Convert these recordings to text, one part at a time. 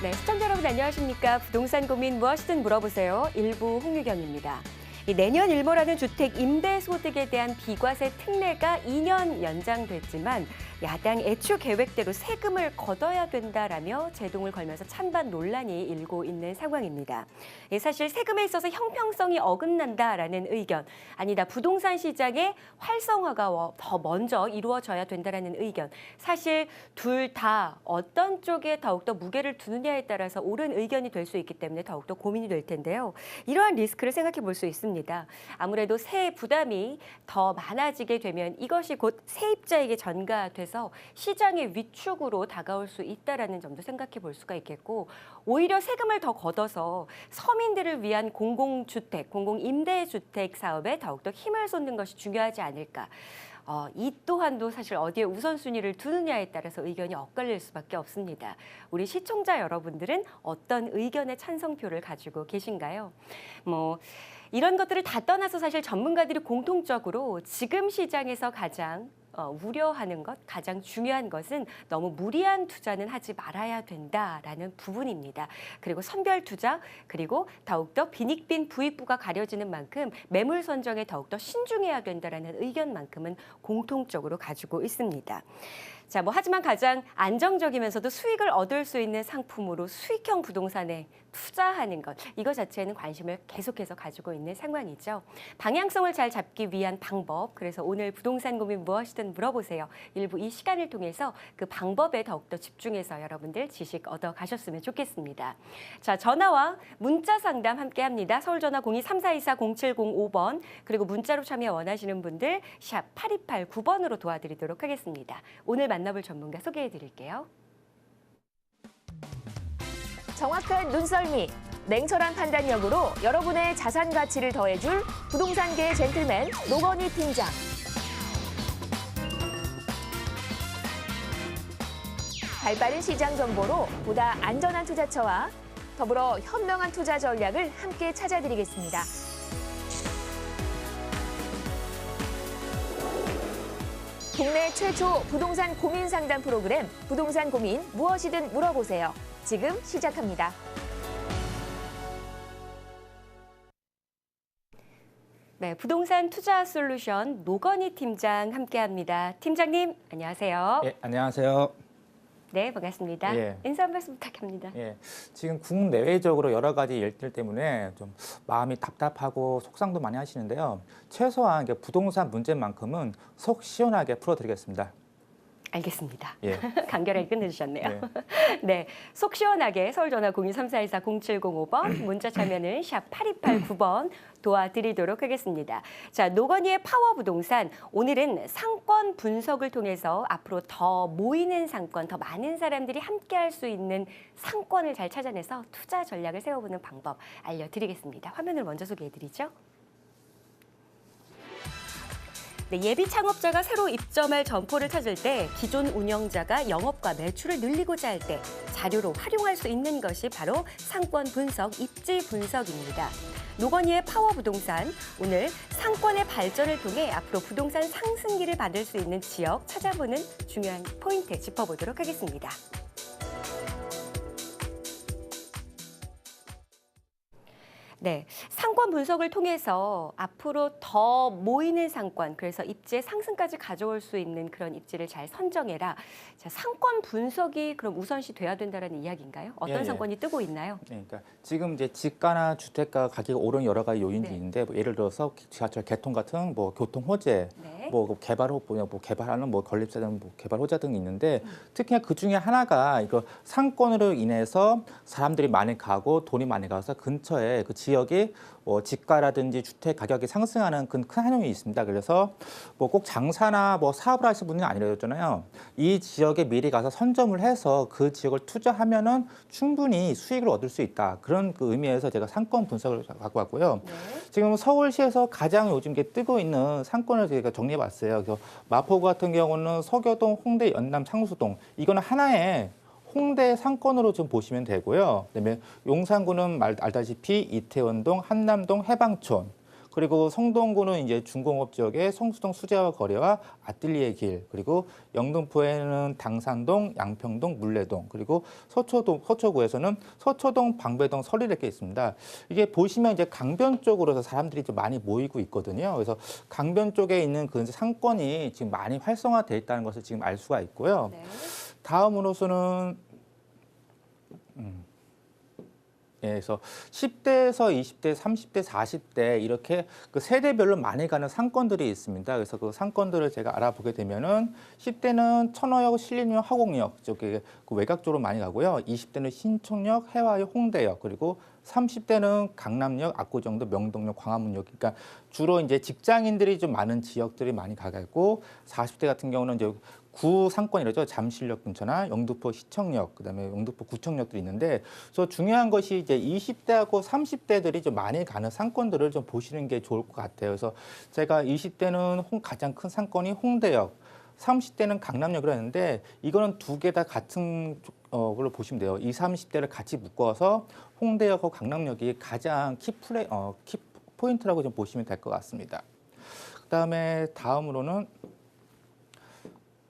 네, 시청자 여러분 안녕하십니까? 부동산 고민 무엇이든 물어보세요. 일부 홍유경입니다. 내년 일몰하는 주택 임대소득에 대한 비과세 특례가 2년 연장됐지만 야당 애초 계획대로 세금을 걷어야 된다라며 제동을 걸면서 찬반 논란이 일고 있는 상황입니다. 사실 세금에 있어서 형평성이 어긋난다라는 의견, 아니다 부동산 시장의 활성화가 더 먼저 이루어져야 된다라는 의견, 사실 둘 다 어떤 쪽에 더욱더 무게를 두느냐에 따라서 옳은 의견이 될 수 있기 때문에 더욱더 고민이 될 텐데요. 이러한 리스크를 생각해 볼 수 있습니다. 아무래도 세액 부담이 더 많아지게 되면 이것이 곧 세입자에게 전가돼서 시장의 위축으로 다가올 수 있다는 점도 생각해 볼 수가 있겠고, 오히려 세금을 더 걷어서 서민들을 위한 공공주택, 공공임대주택 사업에 더욱더 힘을 쏟는 것이 중요하지 않을까. 이 또한도 사실 어디에 우선순위를 두느냐에 따라서 의견이 엇갈릴 수밖에 없습니다. 우리 시청자 여러분들은 어떤 의견의 찬성표를 가지고 계신가요? 이런 것들을 다 떠나서 사실 전문가들이 공통적으로 지금 시장에서 가장 우려하는 것, 가장 중요한 것은 너무 무리한 투자는 하지 말아야 된다라는 부분입니다. 그리고 선별 투자, 그리고 더욱더 빈익빈 부익부가 가려지는 만큼 매물 선정에 더욱더 신중해야 된다라는 의견만큼은 공통적으로 가지고 있습니다. 자, 하지만 가장 안정적이면서도 수익을 얻을 수 있는 상품으로 수익형 부동산에 투자하는 것, 이거 자체에는 관심을 계속해서 가지고 있는 상황이죠. 방향성을 잘 잡기 위한 방법, 그래서 오늘 부동산 고민 무엇이든 물어보세요. 일부 이 시간을 통해서 그 방법에 더욱더 집중해서 여러분들 지식 얻어가셨으면 좋겠습니다. 자, 전화와 문자 상담 함께합니다. 서울 전화 02-3424-0705번, 그리고 문자로 참여 원하시는 분들 샵 8289번으로 도와드리도록 하겠습니다. 오늘 만나볼 전문가 소개해드릴게요. 정확한 눈썰미, 냉철한 판단력으로 여러분의 자산 가치를 더해줄 부동산계의 젠틀맨 노건희 팀장. 발빠른 시장 정보로 보다 안전한 투자처와 더불어 현명한 투자 전략을 함께 찾아드리겠습니다. 국내 최초 부동산 고민 상담 프로그램 부동산 고민 무엇이든 물어보세요. 지금 시작합니다. 네, 부동산 투자 솔루션 노건희 팀장 함께합니다. 팀장님, 안녕하세요. 예, 안녕하세요. 네, 반갑습니다. 예. 인사 한 말씀 부탁합니다. 예, 지금 국내외적으로 여러 가지 일들 때문에 좀 마음이 답답하고 속상도 많이 하시는데요. 최소한 부동산 문제만큼은 속 시원하게 풀어드리겠습니다. 알겠습니다. 예. 간결하게 끝내주셨네요. 네. 네, 속 시원하게 서울 전화 02-3424-0705번, 문자 참여는 샵 8289번 도와드리도록 하겠습니다. 자, 노건희의 파워 부동산, 오늘은 상권 분석을 통해서 앞으로 더 모이는 상권, 더 많은 사람들이 함께할 수 있는 상권을 잘 찾아내서 투자 전략을 세워보는 방법 알려드리겠습니다. 화면을 먼저 소개해드리죠. 네, 예비 창업자가 새로 입점할 점포를 찾을 때 기존 운영자가 영업과 매출을 늘리고자 할 때 자료로 활용할 수 있는 것이 바로 상권 분석, 입지 분석입니다. 노건희의 파워 부동산, 오늘 상권의 발전을 통해 앞으로 부동산 상승기를 받을 수 있는 지역 찾아보는 중요한 포인트 짚어보도록 하겠습니다. 네, 상권 분석을 통해서 앞으로 더 모이는 상권, 그래서 입지의 상승까지 가져올 수 있는 그런 입지를 잘 선정해라. 자, 상권 분석이 그럼 우선시 돼야 된다는 이야기인가요? 어떤 상권이 뜨고 있나요? 네, 그러니까 지금 이제 지가나 주택가 가격이 오른 여러 가지 요인들이 네. 있는데 예를 들어서 지하철 개통 같은 교통 호재, 네. 개발하는 건립사든 개발 호재 등이 있는데 특히 그 중에 하나가 이거 상권으로 인해서 사람들이 많이 가고 돈이 많이 가서 근처에 그 지역이 집가라든지 주택 가격이 상승하는 큰 한용이 있습니다. 그래서 꼭 장사나 사업을 하시는 분은 아니라잖아요. 이 지역에 미리 가서 선점을 해서 그 지역을 투자하면은 충분히 수익을 얻을 수 있다. 그런 그 의미에서 제가 상권 분석을 갖고 왔고요. 네. 지금 서울시에서 가장 요즘 뜨고 있는 상권을 제가 정리해봤어요. 그래서 마포구 같은 경우는 서교동, 홍대, 연남, 상수동. 이거는 하나의 홍대 상권으로 좀 보시면 되고요. 그다음에 용산구는 알다시피 이태원동, 한남동, 해방촌. 그리고 성동구는 이제 중공업 지역의 성수동 수제화 거래와 아뜰리에 길, 그리고 영등포에는 당산동, 양평동, 물레동, 그리고 서초구에서는 서초동, 방배동, 설리이렇게 있습니다. 이게 보시면 이제 강변 쪽으로서 사람들이 좀 많이 모이고 있거든요. 그래서 강변 쪽에 있는 그 상권이 지금 많이 활성화돼 있다는 것을 지금 알 수가 있고요. 네. 다음으로서는 예, 그래서 10대에서 20대, 30대, 40대 이렇게 그 세대별로 많이 가는 상권들이 있습니다. 그래서 그 상권들을 제가 알아보게 되면은 10대는 천호역, 신림역, 화곡역 쪽에 그 외곽 쪽으로 많이 가고요. 20대는 신촌역, 해화역, 홍대역, 그리고 30대는 강남역, 압구정도, 명동역, 광화문역. 그러니까 주로 이제 직장인들이 좀 많은 지역들이 많이 가고 40대 같은 경우는 이제 구 상권이라죠. 잠실역 근처나 영등포 시청역, 그다음에 영등포 구청역들이 있는데, 그래서 중요한 것이 이제 20대하고 30대들이 좀 많이 가는 상권들을 좀 보시는 게 좋을 것 같아요. 그래서 제가 20대는 가장 큰 상권이 홍대역, 30대는 강남역이라고 했는데 이거는 두 개 다 같은 걸로 보시면 돼요. 20, 30대를 같이 묶어서 홍대역하고 강남역이 가장 키 포인트라고 좀 보시면 될 것 같습니다. 그다음에 다음으로는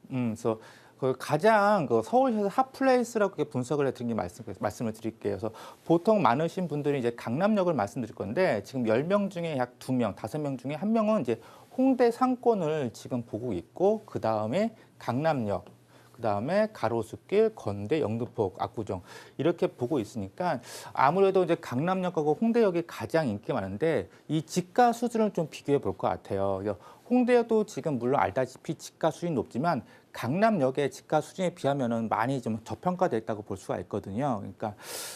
그래서 그 가장 그 서울시에서 핫플레이스라고 이렇게 분석을 해드린 게 말씀을 드릴게요. 그래서 보통 많으신 분들이 이제 강남역을 말씀드릴 건데 지금 10명 중에 약 2명, 5명 중에 1명은 이제 홍대 상권을 지금 보고 있고 그 다음에 강남역, 그 다음에 가로수길, 건대, 영등포, 압구정 이렇게 보고 있으니까 아무래도 이제 강남역하고 홍대역이 가장 인기가 많은데 이 집가 수준을 좀 비교해 볼 것 같아요. 홍대역도 지금 물론 알다시피 집가 수준이 높지만 강남역의 집가 수준에 비하면은 많이 좀 저평가돼 있다고 볼 수가 있거든요. 그러니까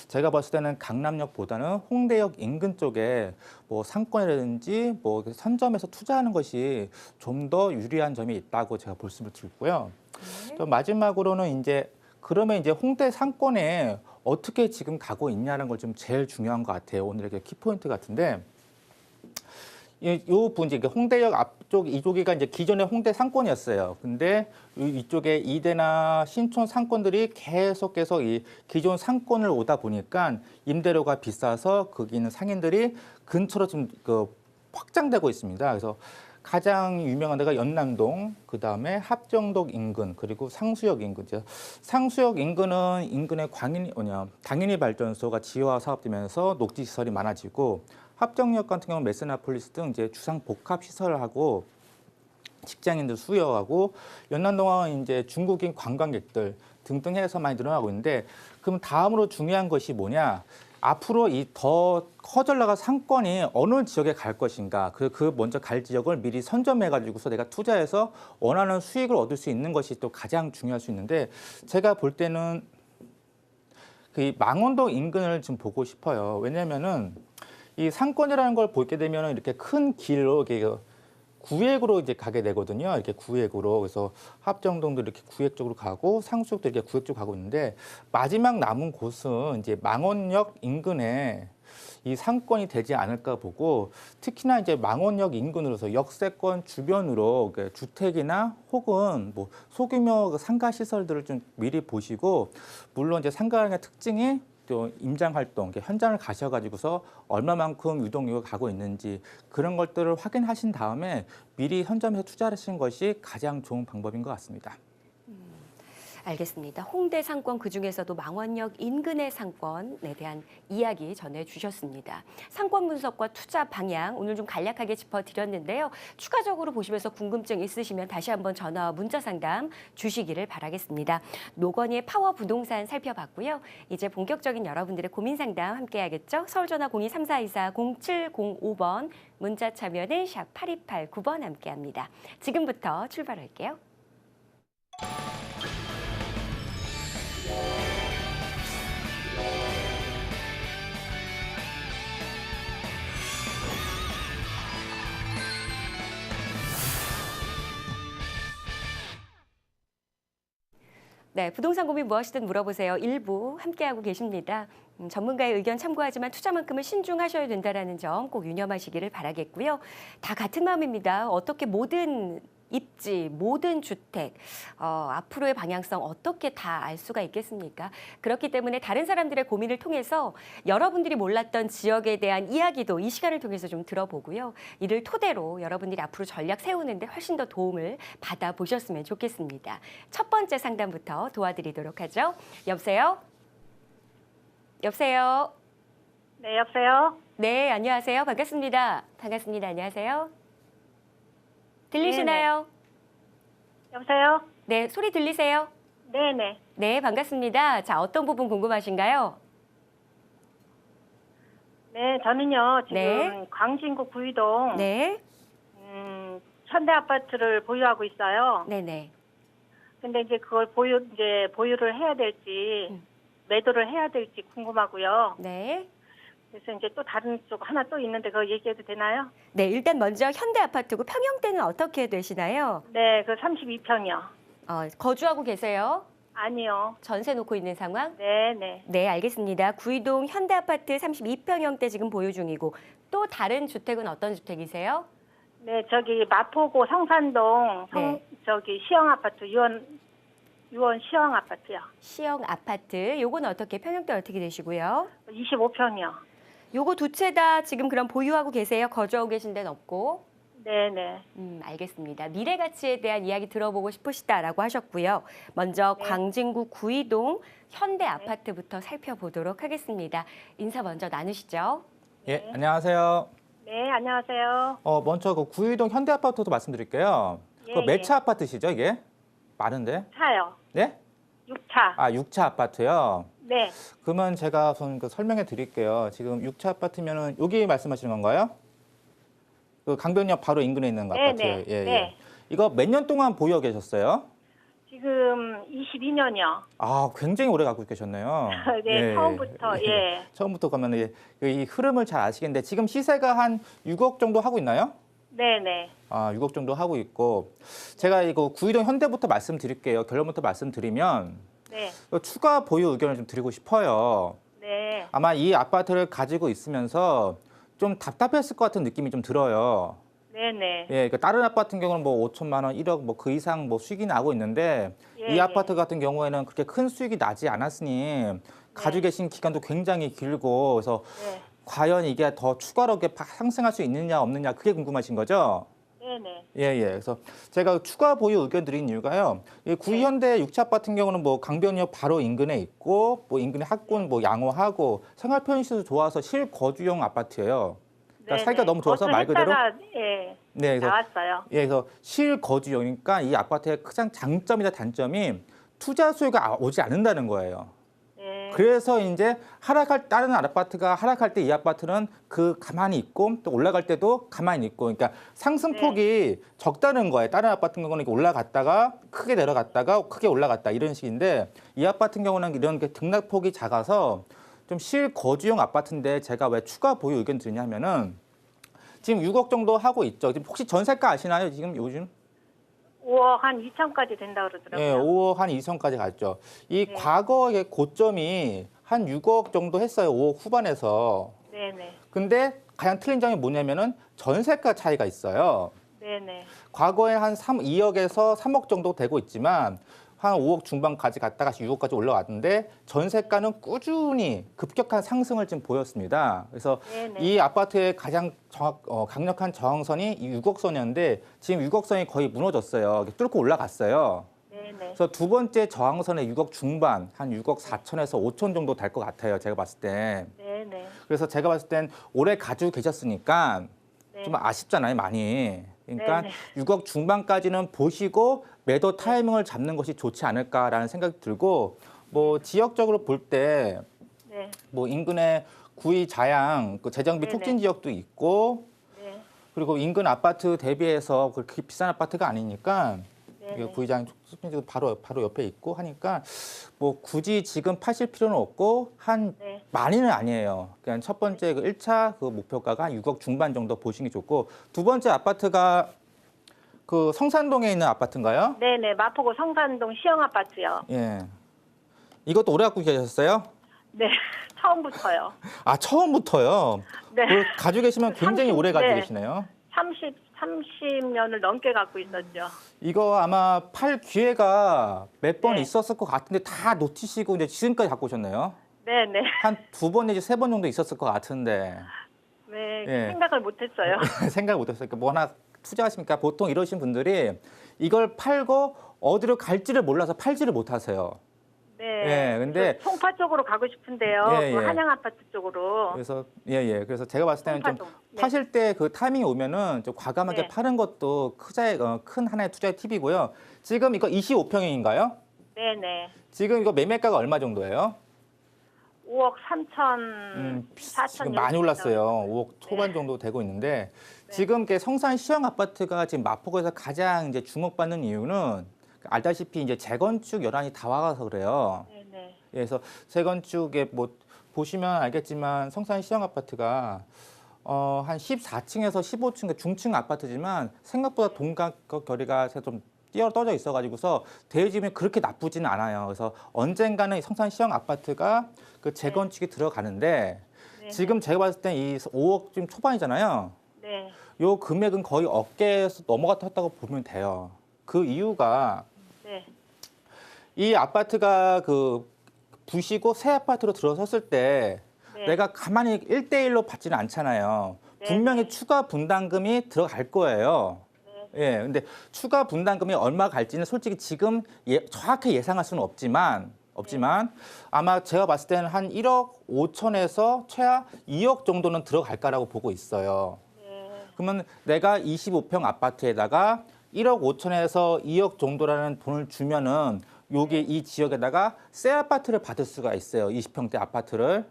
제가 봤을 때는 강남역보다는 홍대역 인근 쪽에 뭐 상권이라든지 뭐 선점해서 투자하는 것이 좀 더 유리한 점이 있다고 제가 말씀을 드리고요. 또 마지막으로는 이제 그러면 이제 홍대 상권에 어떻게 지금 가고 있냐는 걸 좀 제일 중요한 것 같아요. 오늘의 키포인트 같은데. 요 분지 홍대역 앞쪽 이쪽이가 이제 기존의 홍대 상권이었어요. 근데 이쪽에 이대나 신촌 상권들이 계속해서 이 기존 상권을 오다 보니까 임대료가 비싸서 거기 있는 상인들이 근처로 좀 그 확장되고 있습니다. 그래서 가장 유명한 데가 연남동, 그 다음에 합정동 인근, 그리고 상수역 인근이죠. 상수역 인근은 인근의 당연히 발전소가 지하 사업되면서 녹지 시설이 많아지고 합정역 같은 경우는 메스나폴리스 등 이제 주상 복합 시설을 하고 직장인들 수요하고 연남동은 이제 중국인 관광객들 등등 해서 많이 늘어나고 있는데 그럼 다음으로 중요한 것이 뭐냐? 앞으로 이 더 커져 나갈 상권이 어느 지역에 갈 것인가? 그 먼저 갈 지역을 미리 선점해가지고서 내가 투자해서 원하는 수익을 얻을 수 있는 것이 또 가장 중요할 수 있는데 제가 볼 때는 그 망원동 인근을 좀 보고 싶어요. 왜냐면은 이 상권이라는 걸 보게 되면 이렇게 큰 길로 이렇게 구획으로 이제 가게 되거든요. 이렇게 구획으로. 그래서 합정동도 이렇게 구획 쪽으로 가고 상수역도 이렇게 구획 쪽으로 가고 있는데 마지막 남은 곳은 이제 망원역 인근에 이 상권이 되지 않을까 보고 특히나 이제 망원역 인근으로서 역세권 주변으로 주택이나 혹은 뭐 소규모 상가 시설들을 좀 미리 보시고 물론 이제 상가의 특징이 또 임장 활동, 현장을 가셔가지고서 얼마만큼 유동인구가 가고 있는지 그런 것들을 확인하신 다음에 미리 선점해서 투자하시는 것이 가장 좋은 방법인 것 같습니다. 알겠습니다. 홍대 상권 그중에서도 망원역 인근의 상권에 대한 이야기 전해주셨습니다. 상권 분석과 투자 방향 오늘 좀 간략하게 짚어드렸는데요. 추가적으로 보시면서 궁금증 있으시면 다시 한번 전화와 문자 상담 주시기를 바라겠습니다. 노건희의 파워 부동산 살펴봤고요. 이제 본격적인 여러분들의 고민 상담 함께하겠죠. 서울전화 02-3424-0705번 문자 참여는 샵 8289번 함께합니다. 지금부터 출발할게요. 네, 부동산 고민 무엇이든 물어보세요. 일부 함께하고 계십니다. 전문가의 의견 참고하지만 투자만큼은 신중하셔야 된다는 점 꼭 유념하시기를 바라겠고요. 다 같은 마음입니다. 어떻게 모든 입지, 모든 주택, 앞으로의 방향성 어떻게 다 알 수가 있겠습니까? 그렇기 때문에 다른 사람들의 고민을 통해서 여러분들이 몰랐던 지역에 대한 이야기도 이 시간을 통해서 좀 들어보고요. 이를 토대로 여러분들이 앞으로 전략 세우는데 훨씬 더 도움을 받아보셨으면 좋겠습니다. 첫 번째 상담부터 도와드리도록 하죠. 여보세요? 여보세요? 네, 여보세요? 네, 안녕하세요. 반갑습니다. 반갑습니다. 안녕하세요. 들리시나요? 여보세요? 네, 소리 들리세요? 네네. 네, 반갑습니다. 자, 어떤 부분 궁금하신가요? 네, 저는요, 지금 네. 광진구 구이동, 네, 현대 아파트를 보유하고 있어요. 네네. 근데 이제 그걸 보유를 해야 될지, 매도를 해야 될지 궁금하고요. 네. 그래서 이제 또 다른 쪽 하나 또 있는데 그거 얘기해도 되나요? 네, 일단 먼저 현대 아파트고 평형대는 어떻게 되시나요? 네, 그 32평이요. 거주하고 계세요? 아니요. 전세 놓고 있는 상황? 네네. 네, 알겠습니다. 구이동 현대 아파트 32평형대 지금 보유 중이고 또 다른 주택은 어떤 주택이세요? 네, 저기 마포구 성산동, 네. 시형 아파트, 유원 시형 아파트요. 시형 아파트. 요건 어떻게 평형대 어떻게 되시고요? 25평이요. 요거 두 채 다 지금 그럼 보유하고 계세요? 거주하고 계신 데는 없고? 네네. 알겠습니다. 미래 가치에 대한 이야기 들어보고 싶으시다라고 하셨고요. 먼저 네. 광진구 구이동 현대 아파트부터 살펴보도록 하겠습니다. 인사 먼저 나누시죠. 예, 안녕하세요. 네, 안녕하세요. 먼저 그 구이동 현대 아파트도 말씀드릴게요. 예, 그 몇 예. 차 아파트시죠, 이게? 많은데? 차요. 네? 6차. 아, 6차 아파트요. 네. 그러면 제가 우선 설명해 드릴게요. 지금 6차 아파트면은 여기 말씀하시는 건가요? 그 강변역 바로 인근에 있는 네, 아파트요. 네, 예, 네. 예. 이거 몇 년 동안 보유하고 계셨어요? 지금 22년이요. 아, 굉장히 오래 갖고 계셨네요. 네, 처음부터, 예. 처음부터 그러면 이 흐름을 잘 아시겠는데 지금 시세가 한 6억 정도 하고 있나요? 네네. 아, 6억 정도 하고 있고 제가 이거 구이동 현대부터 말씀드릴게요. 결론부터 말씀드리면 네. 추가 보유 의견을 좀 드리고 싶어요. 네. 아마 이 아파트를 가지고 있으면서 좀 답답했을 것 같은 느낌이 좀 들어요. 네네. 예, 그 다른 아파트 같은 경우는 뭐 5천만 원, 1억 뭐 그 이상 뭐 수익이 나고 있는데 예, 이 예. 아파트 같은 경우에는 그렇게 큰 수익이 나지 않았으니 가지고 계신 기간도 굉장히 길고 그래서 네. 과연 이게 더 추가로 이렇게 상승할 수 있느냐 없느냐 그게 궁금하신 거죠? 네네. 예, 예. 그래서 제가 추가 보유 의견 드린 이유가요. 이 구현대 6차 아파트 같은 경우는 뭐 강변역 바로 인근에 있고 뭐 인근에 학군 뭐 양호하고 생활 편의시설도 좋아서 실거주용 아파트예요. 그러니까 살기가 너무 좋아서 말 그대로 예. 네, 그래서 나왔어요. 예, 그래서 실거주용이니까 이 아파트의 가장 장점이나 단점이 투자 수요가 오지 않는다는 거예요. 네. 그래서 이제 다른 아파트가 하락할 때 이 아파트는 가만히 있고 또 올라갈 때도 가만히 있고 그러니까 상승폭이 적다는 거예요. 다른 아파트 같은 경우는 이렇게 올라갔다가 크게 내려갔다가 크게 올라갔다 이런 식인데 이 아파트 같은 경우는 이런 게 등락폭이 작아서 좀 실거주용 아파트인데 제가 왜 추가 보유 의견 드리냐면은 지금 6억 정도 하고 있죠. 지금 혹시 전세가 아시나요? 지금 요즘? 5억 한 2천까지 된다 그러더라고요. 예, 5억 한 2천까지 갔죠. 이 과거의 고점이 한 6억 정도 했어요. 5억 후반에서. 네네. 근데 가장 틀린 점이 뭐냐면은 전세가 차이가 있어요. 네네. 과거에 한 2억에서 3억 정도 되고 있지만 한 5억 중반까지 갔다가 6억까지 올라왔는데 전세가는 꾸준히 급격한 상승을 지금 보였습니다. 그래서 네네. 이 아파트의 가장 강력한 저항선이 이 6억선이었는데 지금 6억선이 거의 무너졌어요. 뚫고 올라갔어요. 네네. 그래서 두 번째 저항선에 6억 중반, 한 6억 4천에서 5천 정도 될 것 같아요. 제가 봤을 때. 네네. 그래서 제가 봤을 땐 오래 가지고 계셨으니까 네. 좀 아쉽잖아요, 많이. 그러니까 네네. 6억 중반까지는 보시고 매도 타이밍을 잡는 것이 좋지 않을까라는 생각이 들고 뭐 지역적으로 볼 때 뭐 네. 인근에 구이 자양 그 재정비 네네. 촉진 지역도 있고 네. 그리고 인근 아파트 대비해서 그렇게 비싼 아파트가 아니니까 네네. 구이장 촉진 지역 바로 옆에 있고 하니까 뭐 굳이 지금 파실 필요는 없고 한 네. 많이는 아니에요. 그냥 첫 번째 그 1차 그 목표가가 한 6억 중반 정도 보시는 게 좋고 두 번째 아파트가 그 성산동에 있는 아파트인가요? 네네. 마포구 성산동 시형 아파트요. 예. 이것도 오래 갖고 계셨어요? 네. 처음부터요. 아, 처음부터요? 네. 그걸 가지고 계시면 굉장히 30, 오래 가지고 네. 계시네요. 30년을 넘게 갖고 있었죠. 이거 아마 팔 기회가 몇 번 네. 있었을 것 같은데 다 놓치시고 이제 지금까지 갖고 오셨네요. 네네. 한 2번 내지 3번 정도 있었을 것 같은데 네, 예. 생각을 못했어요. 생각을 못했어요. 뭐 하나 투자하십니까? 보통 이러신 분들이 이걸 팔고 어디로 갈지를 몰라서 팔지를 못하세요. 네. 예, 근데- 저 송파 쪽으로 가고 싶은데요. 예, 그 예. 한양 아파트 쪽으로. 그래서 그래서 제가 봤을 때는 좀 송파동. 네. 파실 때 그 타이밍이 오면은 좀 과감하게 네. 파는 것도 큰 하나의 투자의 팁이고요. 지금 이거 25평인가요? 네네. 지금 이거 매매가가 얼마 정도예요? 5억 3천, 4천 지금 많이 올랐어요. 5억 초반 정도 되고 있는데 지금 이게 성산 시형 아파트가 지금 마포구에서 가장 이제 주목받는 이유는 알다시피 이제 재건축 연한이 다 와서 그래요. 네네. 그래서 재건축에 뭐 보시면 알겠지만 성산 시형 아파트가 한 14층에서 15층 중층 아파트지만 생각보다 동가격 거리가 좀 떨어져 있어가지고서 대지면 그렇게 나쁘지는 않아요. 그래서 언젠가는 성산 시형 아파트가 그 재건축이 들어가는데 네. 지금 제가 봤을 때 이 5억 좀 초반이잖아요. 네. 요 금액은 거의 어깨에서 넘어갔다고 보면 돼요. 그 이유가 네. 이 아파트가 그 부시고 새 아파트로 들어섰을 때 네. 내가 가만히 1대1로 받지는 않잖아요. 네, 분명히 네. 추가 분담금이 들어갈 거예요. 예, 근데 추가 분담금이 얼마 갈지는 솔직히 지금 정확히 예상할 수는 없지만 아마 제가 봤을 때는 한 1억 5천에서 최하 2억 정도는 들어갈까라고 보고 있어요. 네. 그러면 내가 25평 아파트에다가 1억 5천에서 2억 정도라는 돈을 주면은 여기 이 지역에다가 새 아파트를 받을 수가 있어요. 20평대 아파트를.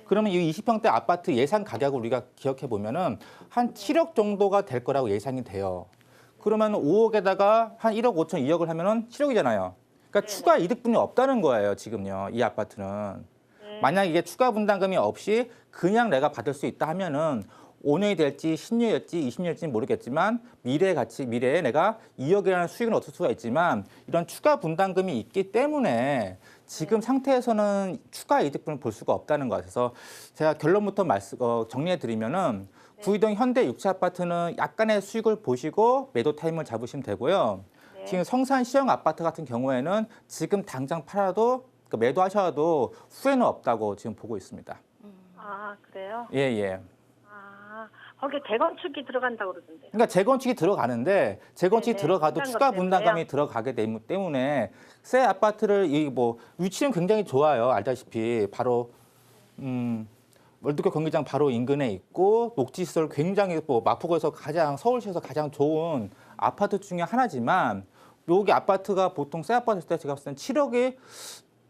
그러면 이 20평대 아파트 예상 가격을 우리가 기억해 보면은 한 7억 정도가 될 거라고 예상이 돼요. 그러면 5억에다가 한 1억 5천, 2억을 하면은 7억이잖아요. 그러니까 추가 이득분이 없다는 거예요, 지금요. 이 아파트는. 만약 이게 추가 분담금이 없이 그냥 내가 받을 수 있다 하면은 5년이 될지 10년이 될지 20년이 될지 모르겠지만 미래에 내가 2억이라는 수익은 얻을 수가 있지만 이런 추가 분담금이 있기 때문에 지금 상태에서는 추가 이득분을 볼 수가 없다는 것 같아서 제가 결론부터 정리해 드리면은 구이동 현대 6차 아파트는 약간의 수익을 보시고 매도 타임을 잡으시면 되고요. 지금 성산 시형 아파트 같은 경우에는 지금 당장 팔아도 매도하셔도 후회는 없다고 지금 보고 있습니다. 아, 그래요? 예, 예. 아, 거기 대건축이 들어간다고 그러던데요. 그러니까 재건축이 들어가는데 재건축이 네네. 들어가도 비싼 추가 것 분담금이 때문에요? 들어가게 되기 때문에 새 아파트를 위치는 굉장히 좋아요. 알다시피 바로 월드컵 경기장 바로 인근에 있고 녹지시설 굉장히 마포구에서 서울시에서 가장 좋은 아파트 중에 하나지만 여기 아파트가 보통 새 아파트 때 제가 봤을 땐 7억이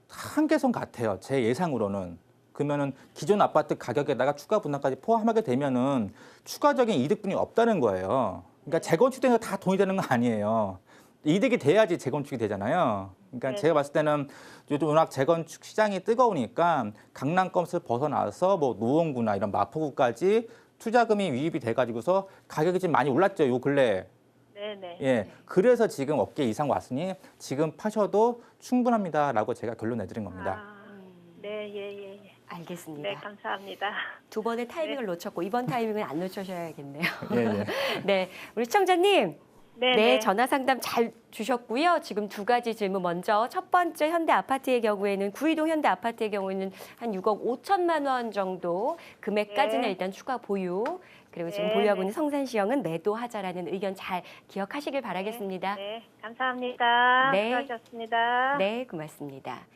한계선 같아요. 제 예상으로는. 그러면은 기존 아파트 가격에다가 추가 분담까지 포함하게 되면은 추가적인 이득분이 없다는 거예요. 그러니까 재건축되는 거 다 돈이 되는 거 아니에요. 이득이 돼야지 재건축이 되잖아요. 그러니까 제가 봤을 때는 요즘 워낙 재건축 시장이 뜨거우니까 강남권을 벗어나서 뭐 노원구나 이런 마포구까지 투자금이 유입이 돼가지고서 가격이 지금 많이 올랐죠. 요 근래. 네네. 예, 그래서 지금 어깨 이상 왔으니 지금 파셔도 충분합니다라고 제가 결론 내드린 겁니다. 아, 네, 예, 예. 알겠습니다. 네, 감사합니다. 두 번의 타이밍을 놓쳤고 이번 타이밍은 안 놓쳐셔야겠네요. 예, 예. 네, 우리 시청자님. 네, 네, 전화 상담 잘 주셨고요. 지금 두 가지 질문 먼저 첫 번째 현대 아파트의 경우에는 구이동 현대 아파트의 경우에는 한 6억 5천만 원 정도 금액까지는 네. 일단 추가 보유. 그리고 지금 네, 보유하고 있는 네. 성산시형은 매도하자라는 의견 잘 기억하시길 바라겠습니다. 네, 감사합니다. 네. 수고하셨습니다. 네, 고맙습니다.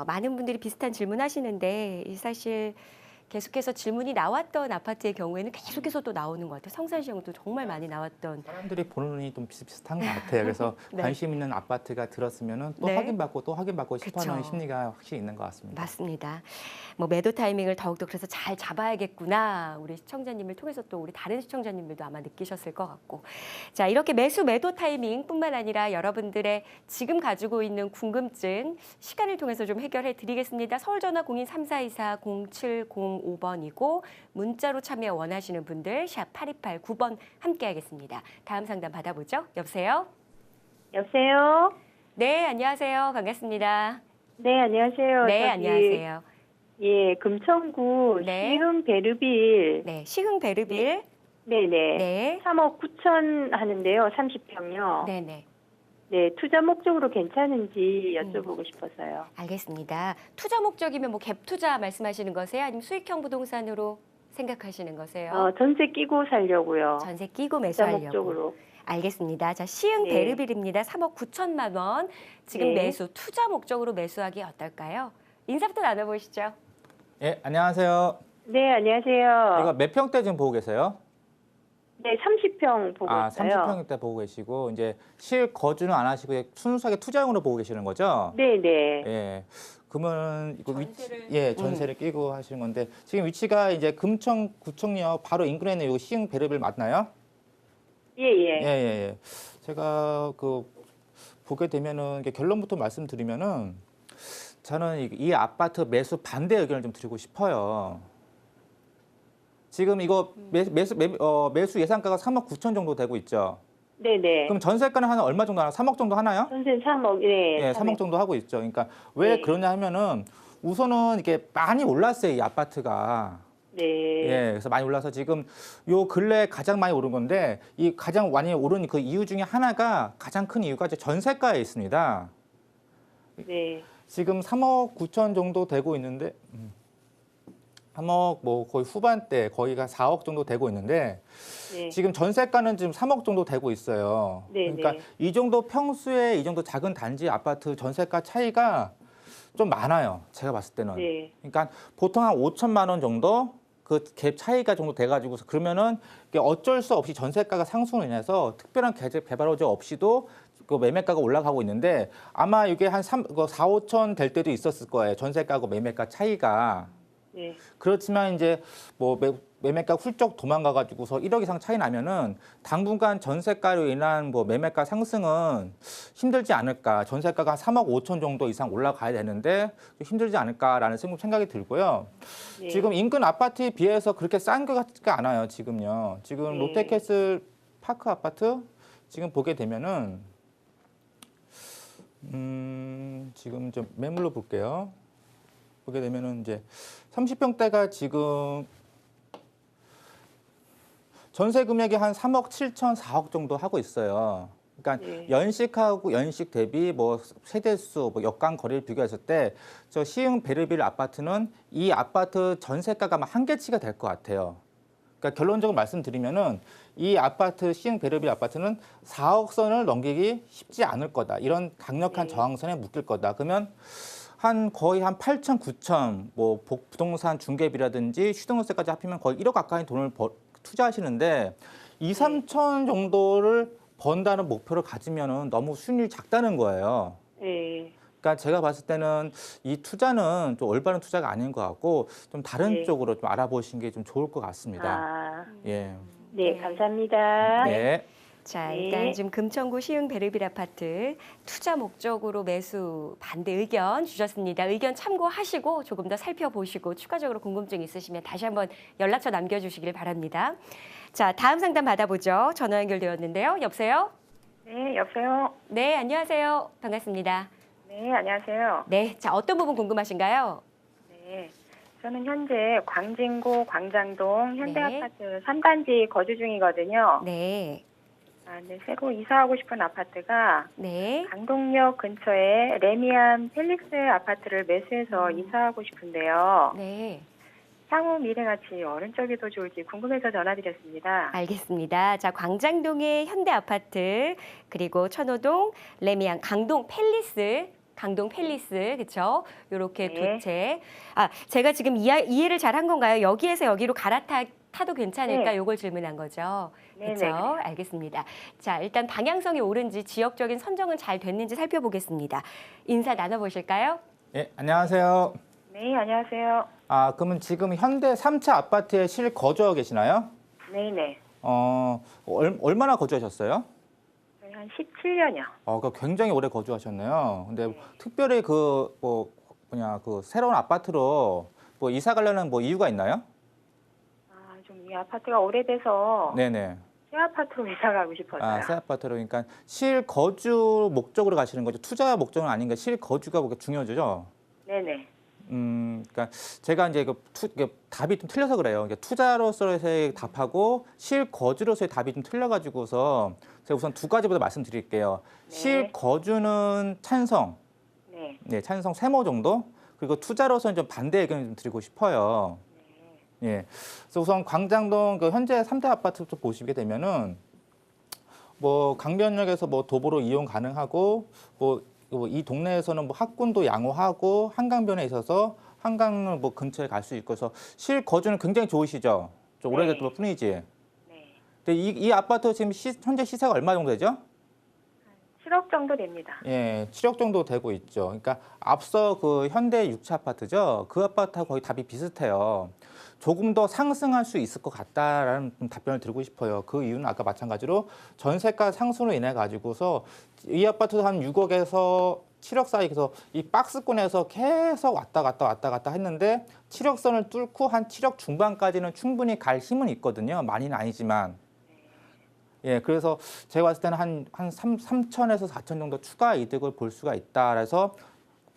많은 분들이 비슷한 질문 하시는데 사실 계속해서 질문이 나왔던 아파트의 경우에는 계속해서 또 나오는 것 같아요. 성산시형도 정말 많이 나왔던. 사람들이 보는 눈이 좀 비슷한 것 같아요. 그래서 네. 관심 있는 아파트가 들었으면은 또 네. 확인받고 싶어하는 그쵸. 심리가 확실히 있는 것 같습니다. 맞습니다. 뭐 매도 타이밍을 더욱더 그래서 잘 잡아야겠구나. 우리 시청자님을 통해서 또 우리 다른 시청자님들도 아마 느끼셨을 것 같고. 자, 이렇게 매도 타이밍뿐만 아니라 여러분들의 지금 가지고 있는 궁금증 시간을 통해서 좀 해결해 드리겠습니다. 서울전화 02-3424-0705번이고 문자로 참여 원하시는 분들 샵 8289번 함께하겠습니다. 다음 상담 받아보죠. 여보세요? 여보세요? 네, 안녕하세요. 반갑습니다. 네, 안녕하세요. 네, 안녕하세요. 예, 금천구 네. 시흥 베르빌 네, 시흥 베르빌. 네네. 네. 3억 9천 하는데요. 30평요. 네네. 네, 투자 목적으로 괜찮은지 여쭤보고 싶어서요. 알겠습니다. 투자 목적이면 뭐 갭 투자 말씀하시는 거세요? 아니면 수익형 부동산으로 생각하시는 거세요? 전세 끼고 살려고요. 전세 끼고 투자 매수하려고. 목적으로. 알겠습니다. 자, 시흥 네. 베르빌입니다. 3억 9천만 원. 지금 네. 매수 투자 목적으로 매수하기 어떨까요? 인사부터 나눠보시죠. 예, 안녕하세요. 네, 안녕하세요. 이거 몇 평대 지금 보고 계세요? 네, 30평 보고 있어요. 30평대 보고 계시고 이제 실거주는 안 하시고 순수하게 투자용으로 보고 계시는 거죠? 네네. 예. 그러면 이거 전세를- 전세를 끼고 하시는 건데 지금 위치가 이제 금천 구청역 바로 인근에 있는 요 시흥 베르빌 맞나요? 예예. 예. 제가 그 보게 되면은 이게 결론부터 말씀드리면은 저는 이 아파트 매수 반대 의견을 좀 드리고 싶어요. 지금 이거 매수 예상가가 3억 9천 정도 되고 있죠. 네네. 그럼 전세가는 한 얼마 정도 하나? 3억 정도 하나요? 전세 3억, 네. 예, 3억 정도 하고 있죠. 그러니까 왜 네. 그러냐 하면은 우선은 이게 많이 올랐어요, 이 아파트가. 네. 예, 그래서 많이 올라서 지금 요 근래 가장 많이 오른 건데 이 가장 많이 오른 그 이유 중에 하나가 가장 큰 이유가 이제 전세가에 있습니다. 네. 지금 3억 9천 정도 되고 있는데 3억 뭐 거의 후반대 거의가 4억 정도 되고 있는데 네. 지금 전세가는 지금 3억 정도 되고 있어요. 네, 그러니까 네. 이 정도 평수에 이 정도 작은 단지 아파트 전세가 차이가 좀 많아요. 제가 봤을 때는. 네. 그러니까 보통 한 5천만 원 정도 그 갭 차이가 정도 돼가지고 그러면은 이게 어쩔 수 없이 전세가가 상승으로 인해서 특별한 개발 호재 없이도 그 매매가가 올라가고 있는데 아마 이게 한 4, 5천 될 때도 있었을 거예요. 전세가하고 매매가 차이가. 네. 그렇지만 이제 뭐 매매가 훌쩍 도망가가지고서 1억 이상 차이 나면은 당분간 전세가로 인한 뭐 매매가 상승은 힘들지 않을까. 전세가가 한 3억 5천 정도 이상 올라가야 되는데 힘들지 않을까라는 생각이 들고요. 네. 지금 인근 아파트에 비해서 그렇게 싼 것 같지가 않아요. 지금요. 지금 네. 롯데캐슬 파크 아파트 지금 보게 되면은 지금 좀 매물로 볼게요. 보게 되면은 이제 30평대가 지금 전세 금액이 한 3억 7천 4억 정도 하고 있어요. 그러니까 네. 연식하고 연식 대비 뭐 세대수, 뭐 역강 거리를 비교했을 때 저 시흥 베르빌 아파트는 이 아파트 전세가가 아마 한계치가 될 것 같아요. 그러니까 결론적으로 말씀드리면은 이 아파트 시흥 베르빌 아파트는 4억 선을 넘기기 쉽지 않을 거다. 이런 강력한 네. 저항선에 묶일 거다. 그러면 한 거의 한 8천, 9천 뭐 부동산 중개비라든지 취등록세까지 합치면 거의 1억 가까이 돈을 투자하시는데 2, 3천 정도를 번다는 목표를 가지면은 너무 수익률이 작다는 거예요. 네. 그러니까 제가 봤을 때는 이 투자는 좀 올바른 투자가 아닌 것 같고 좀 다른 네. 쪽으로 좀 알아보시는 게 좀 좋을 것 같습니다. 아, 예. 네, 감사합니다. 네. 자, 네. 일단 지금 금천구 시흥 베르빌 아파트 투자 목적으로 매수 반대 의견 주셨습니다. 의견 참고하시고 조금 더 살펴보시고 추가적으로 궁금증 있으시면 다시 한번 연락처 남겨주시길 바랍니다. 자, 다음 상담 받아보죠. 전화 연결되었는데요. 여보세요? 네, 여보세요. 네, 안녕하세요. 반갑습니다. 네, 안녕하세요. 네, 자, 어떤 부분 궁금하신가요? 네. 저는 현재 광진구 광장동 현대아파트 3단지 거주 중이거든요. 네, 네, 새로 이사하고 싶은 아파트가 네, 강동역 근처에 레미안 팰리스 아파트를 매수해서 이사하고 싶은데요. 네. 향후 미래같이 어느 쪽이 더 좋을지 궁금해서 전화드렸습니다. 알겠습니다. 자, 광장동의 현대 아파트 그리고 천호동 레미안 강동 팰리스 그렇죠? 요렇게 네. 두 채. 아, 제가 지금 이해를 잘 한 건가요? 여기에서 여기로 갈아타도 괜찮을까? 네. 요걸 질문한 거죠. 네네, 그렇죠? 그래요. 알겠습니다. 자, 일단 방향성이 옳은지 지역적인 선정은 잘 됐는지 살펴보겠습니다. 인사 나눠보실까요? 예, 안녕하세요. 네, 안녕하세요. 그러면 지금 현대 3차 아파트에 실거주하고 계시나요? 네네. 얼마나 거주하셨어요? 저희 한 17년이요. 그 굉장히 오래 거주하셨네요. 근데 특별히 그 새로운 아파트로 뭐 이사 가려는 뭐 이유가 있나요? 좀 이 아파트가 오래돼서 네네. 새 아파트로 이사 가고 싶어서요. 새 아파트로 그러니까 실거주 목적으로 가시는 거죠. 투자 목적은 아닌가 실거주가 중요하죠. 네네. 그러니까 제가 이제 답이 좀 틀려서 그래요. 그러니까 투자로서의 답하고 실거주로서의 답이 좀 틀려가지고서 제가 우선 두 가지부터 말씀드릴게요. 네. 실거주는 찬성, 네. 네, 찬성 3모 정도. 그리고 투자로서는 좀 반대 의견을 좀 드리고 싶어요. 예. 그래서 우선 광장동 현재 3대 아파트부터 보시게 되면은 뭐 강변역에서 뭐 도보로 이용 가능하고 뭐 이 동네에서는 뭐 학군도 양호하고 한강변에 있어서 한강을 뭐 근처에 갈 수 있고 해서 실거주는 굉장히 좋으시죠. 좀 오래됐던 것 뿐이지. 네. 근데 이 아파트 지금 현재 시세가 얼마 정도 되죠? 7억 정도 됩니다. 예, 7억 정도 되고 있죠. 그러니까 앞서 그 현대 6차 아파트죠. 그 아파트하고 거의 답이 비슷해요. 조금 더 상승할 수 있을 것 같다라는 답변을 드리고 싶어요. 그 이유는 아까 마찬가지로 전세가 상승으로 인해 가지고서 이 아파트도 한 6억에서 7억 사이에서 이 박스권에서 계속 왔다 갔다 했는데 7억 선을 뚫고 한 7억 중반까지는 충분히 갈 힘은 있거든요. 많이는 아니지만. 예, 그래서 제가 봤을 때는 한 3천에서 4천 정도 추가 이득을 볼 수가 있다. 그래서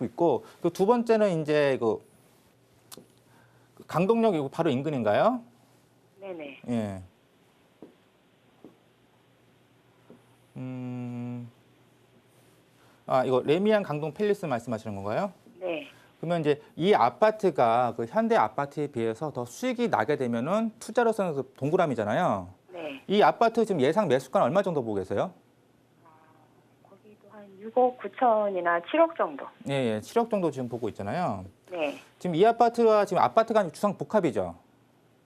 있고 그 두 번째는 이제 그 강동역 바로 인근인가요? 네네. 예. 이거 레미안 강동 팰리스 말씀하시는 건가요? 네. 그러면 이제 이 아파트가 그 현대 아파트에 비해서 더 수익이 나게 되면은 투자로서는 그 동그라미잖아요. 네. 이 아파트 지금 예상 매수가는 얼마 정도 보고 계세요? 거기도 한 6억 9천이나 7억 정도. 예, 7억 정도 지금 보고 있잖아요. 네. 지금 이 아파트가 지금 아파트가 주상복합이죠.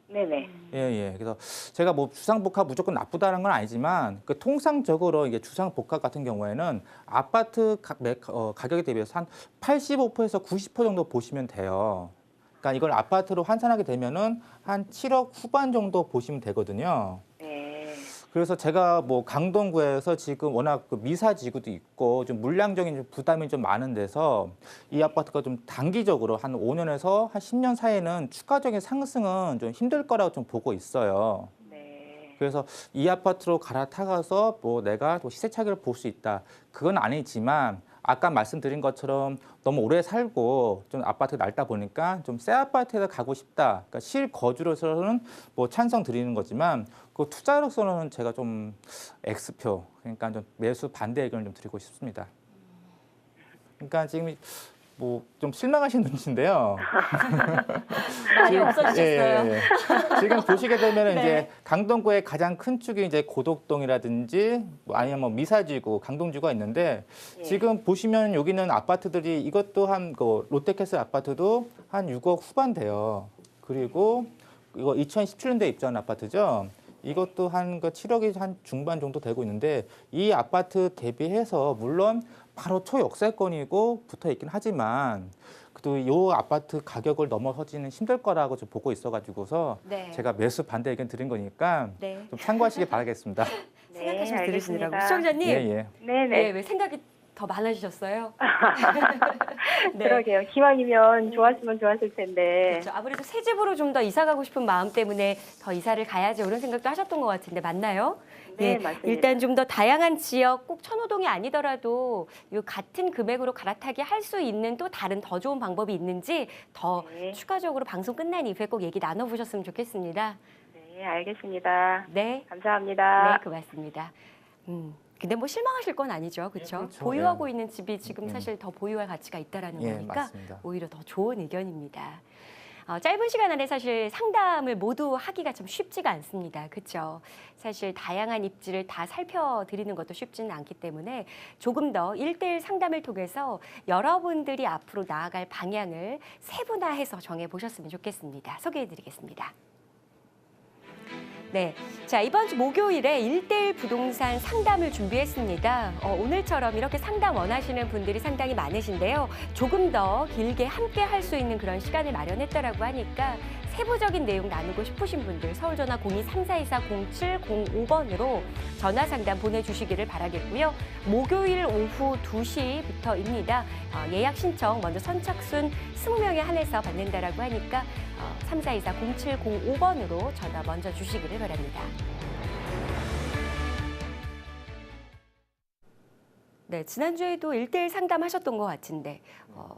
네네. 예. 그래서 제가 뭐 주상복합 무조건 나쁘다는 건 아니지만 그 통상적으로 이게 주상복합 같은 경우에는 아파트 가격에 대비해서 한 85%에서 90% 정도 보시면 돼요. 그러니까 이걸 아파트로 환산하게 되면은 한 7억 후반 정도 보시면 되거든요. 네. 그래서 제가 뭐 강동구에서 지금 워낙 그 미사지구도 있고 좀 물량적인 좀 부담이 좀 많은 데서 이 아파트가 좀 단기적으로 한 5년에서 한 10년 사이에는 추가적인 상승은 좀 힘들 거라고 좀 보고 있어요. 네. 그래서 이 아파트로 갈아타가서 뭐 내가 또 시세 차익을 볼 수 있다. 그건 아니지만 아까 말씀드린 것처럼 너무 오래 살고 좀 아파트 낡다 보니까 좀 새 아파트에 가고 싶다. 그러니까 실거주로서는 뭐 찬성 드리는 거지만 그 투자로서는 제가 좀 X표. 그러니까 좀 매수 반대 의견을 좀 드리고 싶습니다. 그러니까 지금 뭐 좀 실망하신 눈치인데요. 많이 없어지셨어요. 예. 지금 보시게 되면 네. 이제 강동구의 가장 큰 축이 이제 고덕동이라든지 뭐 아니면 뭐 미사지구, 강동지구가 있는데 예. 지금 보시면 여기는 아파트들이 이것도 한 그 롯데캐슬 아파트도 한 6억 후반 돼요. 그리고 이거 2017년도에 입주한 아파트죠. 이것도 한 그 7억이 한 중반 정도 되고 있는데 이 아파트 대비해서 물론 바로 초역세권이고 붙어 있긴 하지만 그래도 이 아파트 가격을 넘어서지는 힘들 거라고 좀 보고 있어가지고서 네. 제가 매수 반대 의견 드린 거니까 네. 좀 참고하시기 바라겠습니다. 생각하시면서 들으시느라고. 알겠습니다. 시청자님, 예. 네네. 왜 생각이 더 많아지셨어요? 네. 그러게요. 기왕이면 좋았으면 좋았을 텐데. 그렇죠. 아무래도 새 집으로 좀 더 이사 가고 싶은 마음 때문에 더 이사를 가야죠. 이런 생각도 하셨던 것 같은데 맞나요? 네, 예, 맞습니다. 일단 좀 더 다양한 지역, 꼭 천호동이 아니더라도 요 같은 금액으로 갈아타기 할 수 있는 또 다른 더 좋은 방법이 있는지 더 네. 추가적으로 방송 끝난 이후에 꼭 얘기 나눠보셨으면 좋겠습니다. 네, 알겠습니다. 네, 감사합니다. 네, 고맙습니다. 근데 뭐 실망하실 건 아니죠, 그렇죠? 그렇죠. 보유하고 네. 있는 집이 지금 사실 더 보유할 가치가 있다라는 예, 거니까 맞습니다. 오히려 더 좋은 의견입니다. 짧은 시간 안에 사실 상담을 모두 하기가 좀 쉽지가 않습니다. 그렇죠? 사실 다양한 입지를 다 살펴드리는 것도 쉽지는 않기 때문에 조금 더 1대1 상담을 통해서 여러분들이 앞으로 나아갈 방향을 세분화해서 정해보셨으면 좋겠습니다. 소개해드리겠습니다. 네, 자 이번 주 목요일에 1대1 부동산 상담을 준비했습니다. 오늘처럼 이렇게 상담 원하시는 분들이 상당히 많으신데요. 조금 더 길게 함께 할 수 있는 그런 시간을 마련했다라고 하니까 세부적인 내용 나누고 싶으신 분들 서울전화 02-3424-0705번으로 전화 상담 보내주시기를 바라겠고요. 목요일 오후 2시부터입니다. 예약 신청 먼저 선착순 20명에 한해서 받는다라고 하니까 3424-0705번으로 전화 먼저 주시기를 바랍니다. 네, 지난주에도 1대1 상담하셨던 것 같은데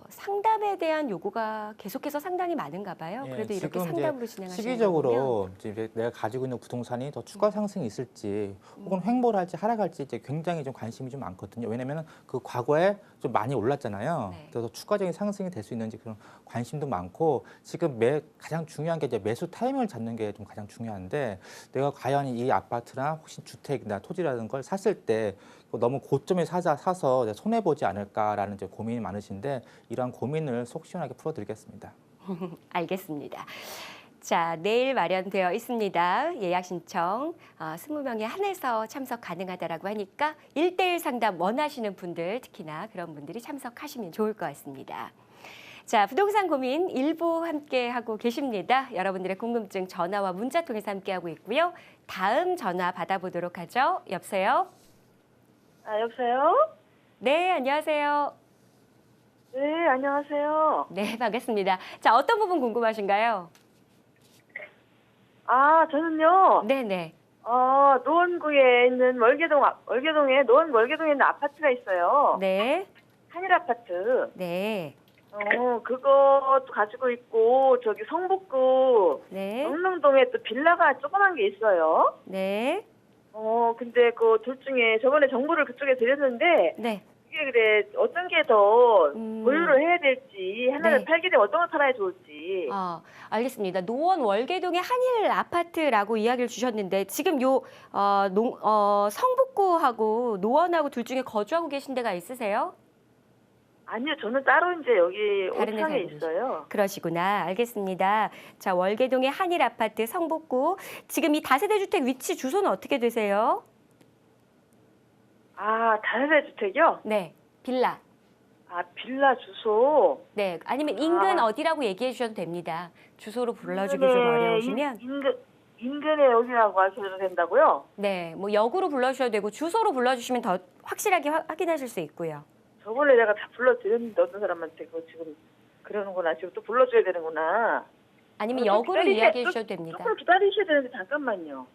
상담에 대한 요구가 계속해서 상당히 많은가 봐요. 예, 그래도 이렇게 지금 이제 상담으로 진행하시는 거군요. 시기적으로 이제 내가 가지고 있는 부동산이 더 추가 상승이 있을지 혹은 횡보를 할지 하락할지 이제 굉장히 좀 관심이 좀 많거든요. 왜냐하면 그 과거에 좀 많이 올랐잖아요. 네. 그래서 추가적인 상승이 될 수 있는지 그런 관심도 많고 지금 가장 중요한 게 이제 매수 타이밍을 잡는 게 좀 가장 중요한데 내가 과연 이 아파트나 혹시 주택이나 토지라는 걸 샀을 때 너무 고점에 사서 손해 보지 않을까라는 이제 고민이 많으신데 이러한 고민을 속 시원하게 풀어드리겠습니다. 알겠습니다. 자, 내일 마련되어 있습니다. 예약 신청 20명에 한해서 참석 가능하다라고 하니까 1대1 상담 원하시는 분들 특히나 그런 분들이 참석하시면 좋을 것 같습니다. 자, 부동산 고민 일부 함께하고 계십니다. 여러분들의 궁금증 전화와 문자 통해서 함께하고 있고요. 다음 전화 받아보도록 하죠. 여보세요? 여보세요? 네, 안녕하세요. 네, 안녕하세요. 네, 반갑습니다. 자, 어떤 부분 궁금하신가요? 저는요, 네네. 노원구에 있는 월계동에 있는 아파트가 있어요. 네. 한일 아파트. 네. 그것도 가지고 있고, 저기 성북구 네. 영릉동에 또 빌라가 조그만 게 있어요. 네. 근데 그 둘 중에 저번에 정보를 그쪽에 드렸는데, 네. 이게 그래, 어떤 게 더 음. 보유를 해야 될지, 하나를 네. 팔게 되면 어떤 걸 팔아야 좋을지. 알겠습니다. 노원 월계동의 한일 아파트라고 이야기를 주셨는데 지금 성북구하고 노원하고 둘 중에 거주하고 계신 데가 있으세요? 아니요, 저는 따로 이제 여기 다른 데 오창에 살고 있어요. 그러시구나. 알겠습니다. 자, 월계동의 한일 아파트 성북구. 지금 이 다세대 주택 위치 주소는 어떻게 되세요? 다세대 주택이요? 네. 빌라. 빌라 주소. 네. 아니면 인근 어디라고 얘기해 주셔도 됩니다. 주소로 불러주기 좀 어려우시면. 인근에 여기라고 하셔도 된다고요? 네. 뭐 역으로 불러주셔도 되고 주소로 불러주시면 더 확실하게 확인하실 수 있고요. 저번에 내가 다 불러드렸는데 어떤 사람한테 그거 지금 그러는구나. 지금 또 불러줘야 되는구나. 아니면 좀 역으로 이야기해 주셔도 됩니다. 조금 기다리셔야 되는데 잠깐만요.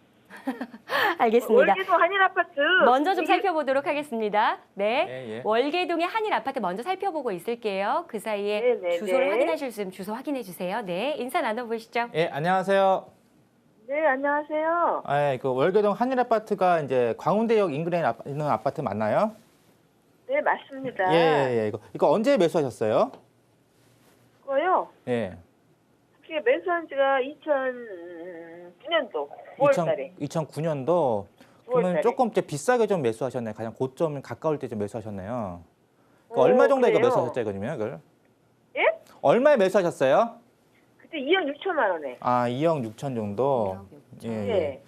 알겠습니다. 월계동 한일 아파트. 먼저 좀 살펴보도록 하겠습니다. 네. 예. 월계동의 한일 아파트 먼저 살펴보고 있을게요. 그 사이에 네, 주소를 네. 확인하실 수 있으면 주소 확인해 주세요. 네. 인사 나눠보시죠. 예, 안녕하세요. 네, 안녕하세요. 그 월계동 한일 아파트가 이제 광운대역 인근에 있는 아파트 맞나요? 네, 맞습니다. 예. 이거 언제 매수하셨어요? 그거요? 예. 그게 매수한 지가 2009년도 9월달에. 2009년도. 그러면 9월달에. 조금 이제 비싸게 좀 매수하셨네요. 가장 고점 가까울 때 좀 매수하셨네요. 얼마 정도 이거 그래요? 매수하셨죠, 그러면 그걸? 예? 얼마에 매수하셨어요? 그때 2억 6천만 원에. 2억 6천 정도. 2억 6천. 예.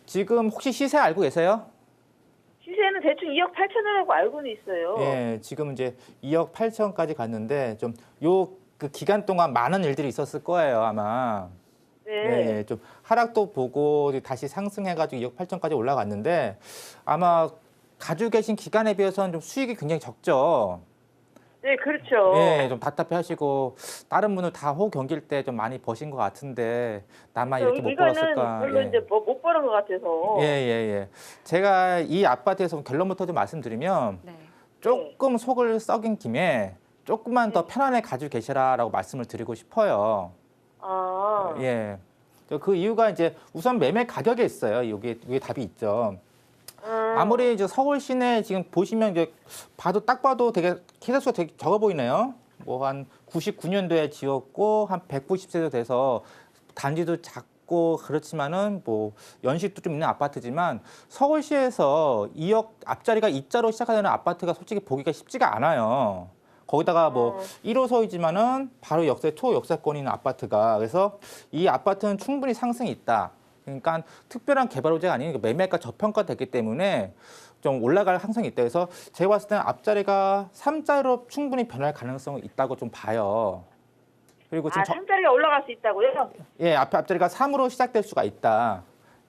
지금 혹시 시세 알고 계세요? 시세는 대충 2억 8천이라고 알고는 있어요. 예, 지금 이제 2억 8천까지 갔는데 좀 그 기간 동안 많은 일들이 있었을 거예요, 아마. 네. 좀 하락도 보고 다시 상승해가지고 2억 8천까지 올라갔는데 아마 가지고 계신 기간에 비해서는 좀 수익이 굉장히 적죠. 네, 그렇죠. 예, 좀 답답해하시고 다른 분들 다 호경길 때 좀 많이 버신 것 같은데 나만 이렇게 못 이거는 벌었을까. 별로 예. 이제 못 버는 것 같아서. 예. 제가 이 아파트에서 결론부터 좀 말씀드리면 네. 조금 속을 썩인 김에 조금만 더 편안하게 가지고 계시라라고 말씀을 드리고 싶어요. 예. 그 이유가 이제 우선 매매 가격에 있어요. 이게 답이 있죠. 아무리 이제 서울 시내 지금 보시면 이제 딱 봐도 되게 키로수가 되게 적어 보이네요. 뭐 한 99년도에 지었고 한 190세도 돼서 단지도 작고 그렇지만은 뭐 연식도 좀 있는 아파트지만 서울시에서 2억 앞자리가 2자로 시작하는 아파트가 솔직히 보기가 쉽지가 않아요. 거기다가 뭐 1호소이지만은 바로 초역세권이 있는 아파트가 그래서 이 아파트는 충분히 상승이 있다. 그러니까 특별한 개발 호재가 아닌 매매가 저평가됐기 때문에 좀 올라갈 항상이 있다. 그래서 제가 봤을 때는 앞자리가 3자로 충분히 변할 가능성이 있다고 좀 봐요. 그리고 지금 3자리가 올라갈 수 있다고요? 앞자리가 3으로 시작될 수가 있다.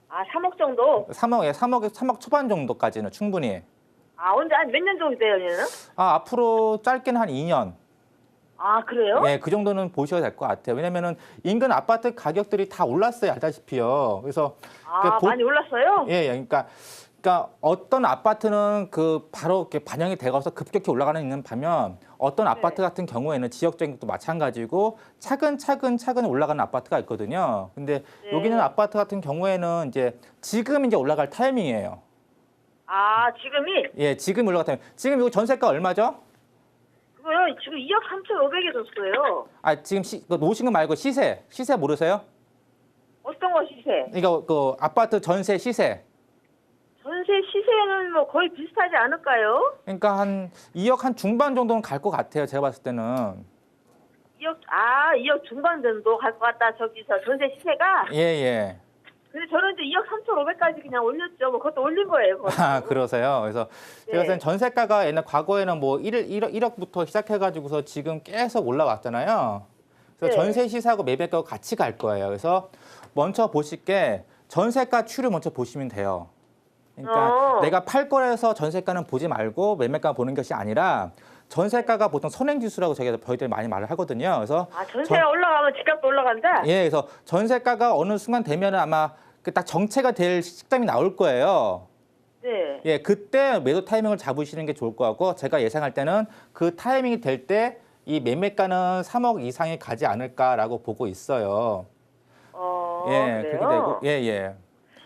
3억 정도? 3억 초반 정도까지는 충분히. 언제 한 몇 년 정도 돼요, 얘는? 앞으로 짧게는 한 2년. 그래요? 예, 그 정도는 보셔야 될 것 같아요. 왜냐면은 인근 아파트 가격들이 다 올랐어요, 알다시피요. 그래서 많이 올랐어요? 그러니까 그러니까 어떤 아파트는 그 바로 이렇게 반영이 되어서 급격히 올라가는 있는 반면 어떤 아파트 같은 경우에는 지역적인 것도 마찬가지고 차근 올라가는 아파트가 있거든요. 근데 네. 여기는 아파트 같은 경우에는 이제 지금 이제 올라갈 타이밍이에요. 아, 지금이? 예, 지금 올라갈 타이밍. 지금 이거 전세가 얼마죠? 그거요, 지금 2억 3,500에 줬어요. 아, 지금 그 노시금 말고 시세 모르세요? 어떤 거 시세? 이거 그 아파트 전세 시세. 전세 시세는 뭐 거의 비슷하지 않을까요? 그러니까 한 2억 한 중반 정도는 갈 것 같아요. 제가 봤을 때는. 2억 중반 정도 갈 것 같다, 저기서 전세 시세가. 예, 예. 근데 저는 이제 2억 3,500까지 그냥 올렸죠. 뭐 그것도 올린 거예요. 그것도. 아, 그러세요. 그래서 제가 봤을 땐 전세가가 옛날 과거에는 뭐 1억부터 시작해가지고서 지금 계속 올라왔잖아요. 그래서 네. 전세 시세하고 매매가가 같이 갈 거예요. 그래서 먼저 보실 게 전세가 추를 먼저 보시면 돼요. 그러니까 내가 팔 거라서 전세가는 보지 말고 매매가 보는 것이 아니라 전세가가 보통 선행지수라고 저희들 많이 말을 하거든요. 그래서 아, 전세가 올라가면 집값도 올라간다? 예, 그래서 전세가가 어느 순간 되면은 아마 그 딱 정체가 될 시점이 나올 거예요. 네. 예, 그때 매도 타이밍을 잡으시는 게 좋을 것 같고 제가 예상할 때는 그 타이밍이 될 때 이 매매가는 3억 이상이 가지 않을까라고 보고 있어요. 예, 그래요? 그렇게 되고 예.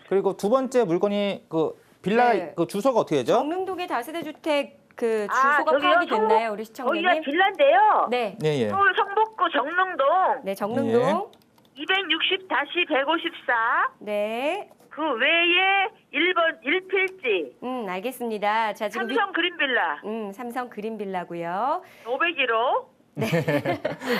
그리고 두 번째 물건이 그 빌라 네. 그 주소가 어떻게 되죠? 정릉동의 다세대 주택 그 아, 주소가 저기요? 파악이 됐나요, 우리 거기가 시청자님? 빌라인데요. 네, 예, 예. 서울 성북구 정릉동 네, 정릉동. 260-154 네, 그 외에 1번 1필지 알겠습니다. 자, 지금 삼성 그린빌라 삼성 그린 빌라고요. 501호.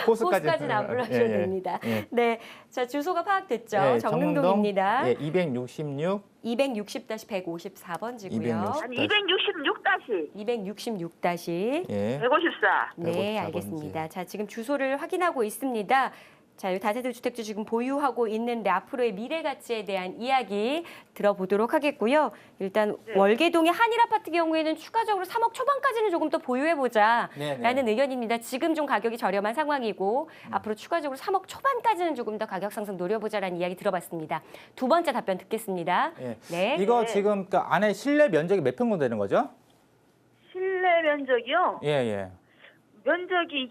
호수까지는 안 불러주셔도 예, 예. 됩니다. 예. 네, 자 주소가 파악됐죠. 예, 정릉동입니다. 예, 266 260-154번지고요. 260. 아니 266 266 예. 154. 네, 154번지. 알겠습니다. 자, 지금 주소를 확인하고 있습니다. 자, 이 다세대 주택도 지금 보유하고 있는데 앞으로의 미래 가치에 대한 이야기 들어보도록 하겠고요. 일단 네. 월계동의 한일 아파트 경우에는 추가적으로 3억 초반까지는 조금 더 보유해보자라는 네, 네. 의견입니다. 지금 좀 가격이 저렴한 상황이고 앞으로 추가적으로 3억 초반까지는 조금 더 가격 상승 노려보자라는 이야기 들어봤습니다. 두 번째 답변 듣겠습니다. 예. 네. 이거 지금 그 안에 실내 면적이 몇 평 정도 되는 거죠? 실내 면적이요? 예. 면적이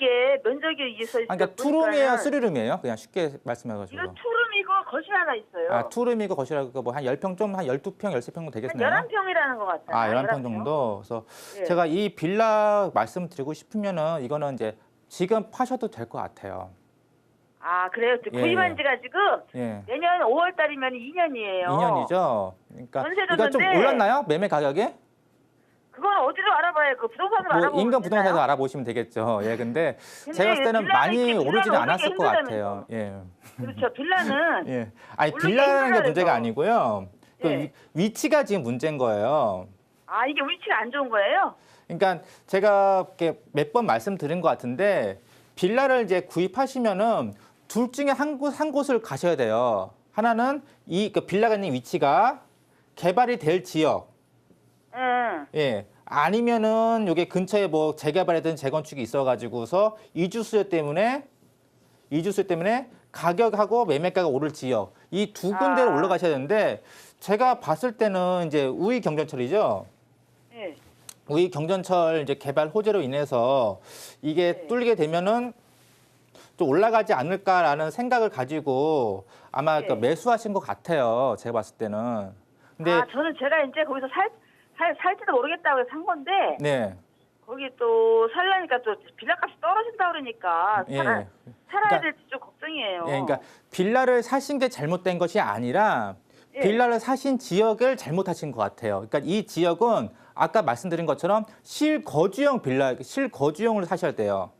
있어 있어. 그러니까 투룸이에요, 쓰리룸이에요? 그냥 쉽게 말씀해가지고. 이거 투룸이고 거실 하나 있어요. 아, 투룸이고 거실하고 뭐 한 10평 좀 한 12평, 13평 정도 한 되겠네요. 11평이라는 것 같아요. 아, 11평 정도. 그래서 예. 제가 이 빌라 말씀드리고 싶으면은 이거는 이제 지금 파셔도 될 것 같아요. 아, 그래요? 예, 구입한 지가 지금 예. 내년 5월 달이면 2년이에요. 2년이죠. 그러니까 전세도 이거 좀 근데 올랐나요? 매매 가격이? 그건 어디로 알아봐요? 그 부동산으로 뭐 알아보면 인근 부동산에서 되나요? 알아보시면 되겠죠. 예, 근데 근데 제가 봤을 때는 빌라는 많이 이렇게 오르지는 빌라는 않았을 것 오르기 같아요. 예. 그렇죠. 빌라는 예. 아니 오르기 빌라라는 게 힘들어요, 문제가 그래서. 아니고요. 그 예. 위치가 지금 문제인 거예요. 아, 이게 위치가 안 좋은 거예요? 그러니까 제가 이렇게 몇 번 말씀드린 것 같은데 빌라를 이제 구입하시면은 둘 중에 한 곳을 가셔야 돼요. 하나는 그 빌라가 있는 위치가 개발이 될 지역, 응. 예. 아니면은 여기 근처에 뭐 재개발이든 재건축이 있어가지고서 이주수요 때문에 가격하고 매매가가 오를 지역 이 두 군데를 아. 올라가셔야 되는데 제가 봤을 때는 이제 우이 경전철이죠. 예. 우이 경전철 이제 개발 호재로 인해서 이게 네. 뚫리게 되면은 좀 올라가지 않을까라는 생각을 가지고 아마 네. 그 매수하신 것 같아요. 제가 봤을 때는. 근데 아, 저는 제가 이제 거기서 살지도 모르겠다고 해서 산 건데 네. 거기 또 살려니까 또 빌라값이 떨어진다 그러니까 예. 살아야 그러니까- 될지 좀 걱정이에요. 예, 그러니까 빌라를 사신 게 잘못된 것이 아니라 예. 빌라를 사신 지역을 잘못하신 것 같아요. 그러니까 이 지역은 아까 말씀드린 것처럼 실거주용 실거주용을 사셔야 돼요.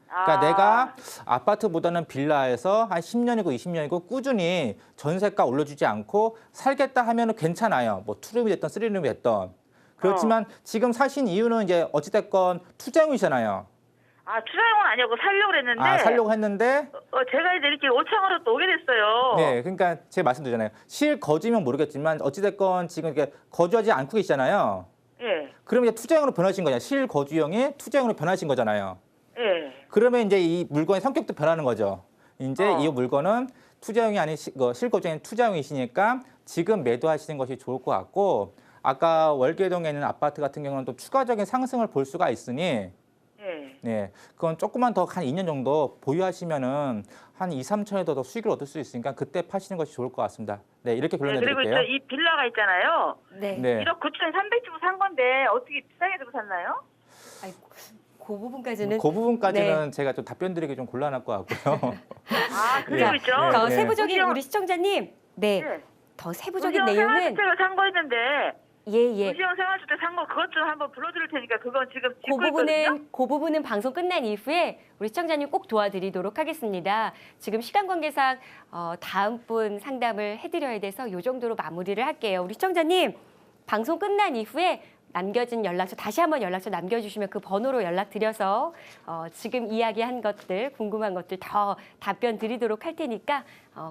그러니까 아, 내가 아파트보다는 빌라에서 한 10년이고 20년이고 꾸준히 전세가 올려주지 않고 살겠다 하면은 괜찮아요. 뭐 투룸이 됐던 쓰리룸이 됐던. 그렇지만 지금 사신 이유는 이제 어찌됐건 투자용이잖아요. 아, 투자용은 아니고 살려고 그랬는데 아, 살려고 했는데 제가 이제 이렇게 오창으로 또 오게 됐어요. 네, 그러니까 제가 말씀드리잖아요. 실거주면 모르겠지만 어찌됐건 지금 이렇게 거주하지 않고 계시잖아요. 예. 그러면 이제 투자용으로 변하신 거냐? 실거주용이 투자용으로 변하신 거잖아요. 예. 그러면 이제 이 물건의 성격도 변하는 거죠. 이제 어. 이 물건은 투자용이 아닌 실거주용이 투자용이시니까 지금 매도하시는 것이 좋을 것 같고 아까 월계동에 있는 아파트 같은 경우는 또 추가적인 상승을 볼 수가 있으니 예. 네, 그건 조금만 더 한 2년 정도 보유하시면은 한 2, 3천에도 더 수익을 얻을 수 있으니까 그때 파시는 것이 좋을 것 같습니다. 네, 이렇게 네, 결론내 그리고 드릴게요. 이 빌라가 있잖아요. 네. 네. 1억 9,300 주고 산 건데 어떻게 비싸게 주고 샀나요? 아이고, 그 부분까지는 그 부분까지는 제가 좀 답변 드리기 좀 곤란할 것 같고요. 아, 그리고 자, 있죠. 더 네. 세부적인 우시영- 우리 시청자님, 네, 네. 더 세부적인 우시영 내용은 생활주택을 산 거 있는데 예. 우시영 생활주택 산 거 그것 좀 한번 불러드릴 테니까 그건 지금 그 짓고 있거든요. 부분은 방송 끝난 이후에 우리 시청자님 꼭 도와드리도록 하겠습니다. 지금 시간 관계상 다음 분 상담을 해드려야 돼서 이 정도로 마무리를 할게요. 우리 시청자님 방송 끝난 이후에 남겨진 연락처 다시 한번 연락처 남겨주시면 그 번호로 연락드려서 지금 이야기한 것들 궁금한 것들 더 답변 드리도록 할 테니까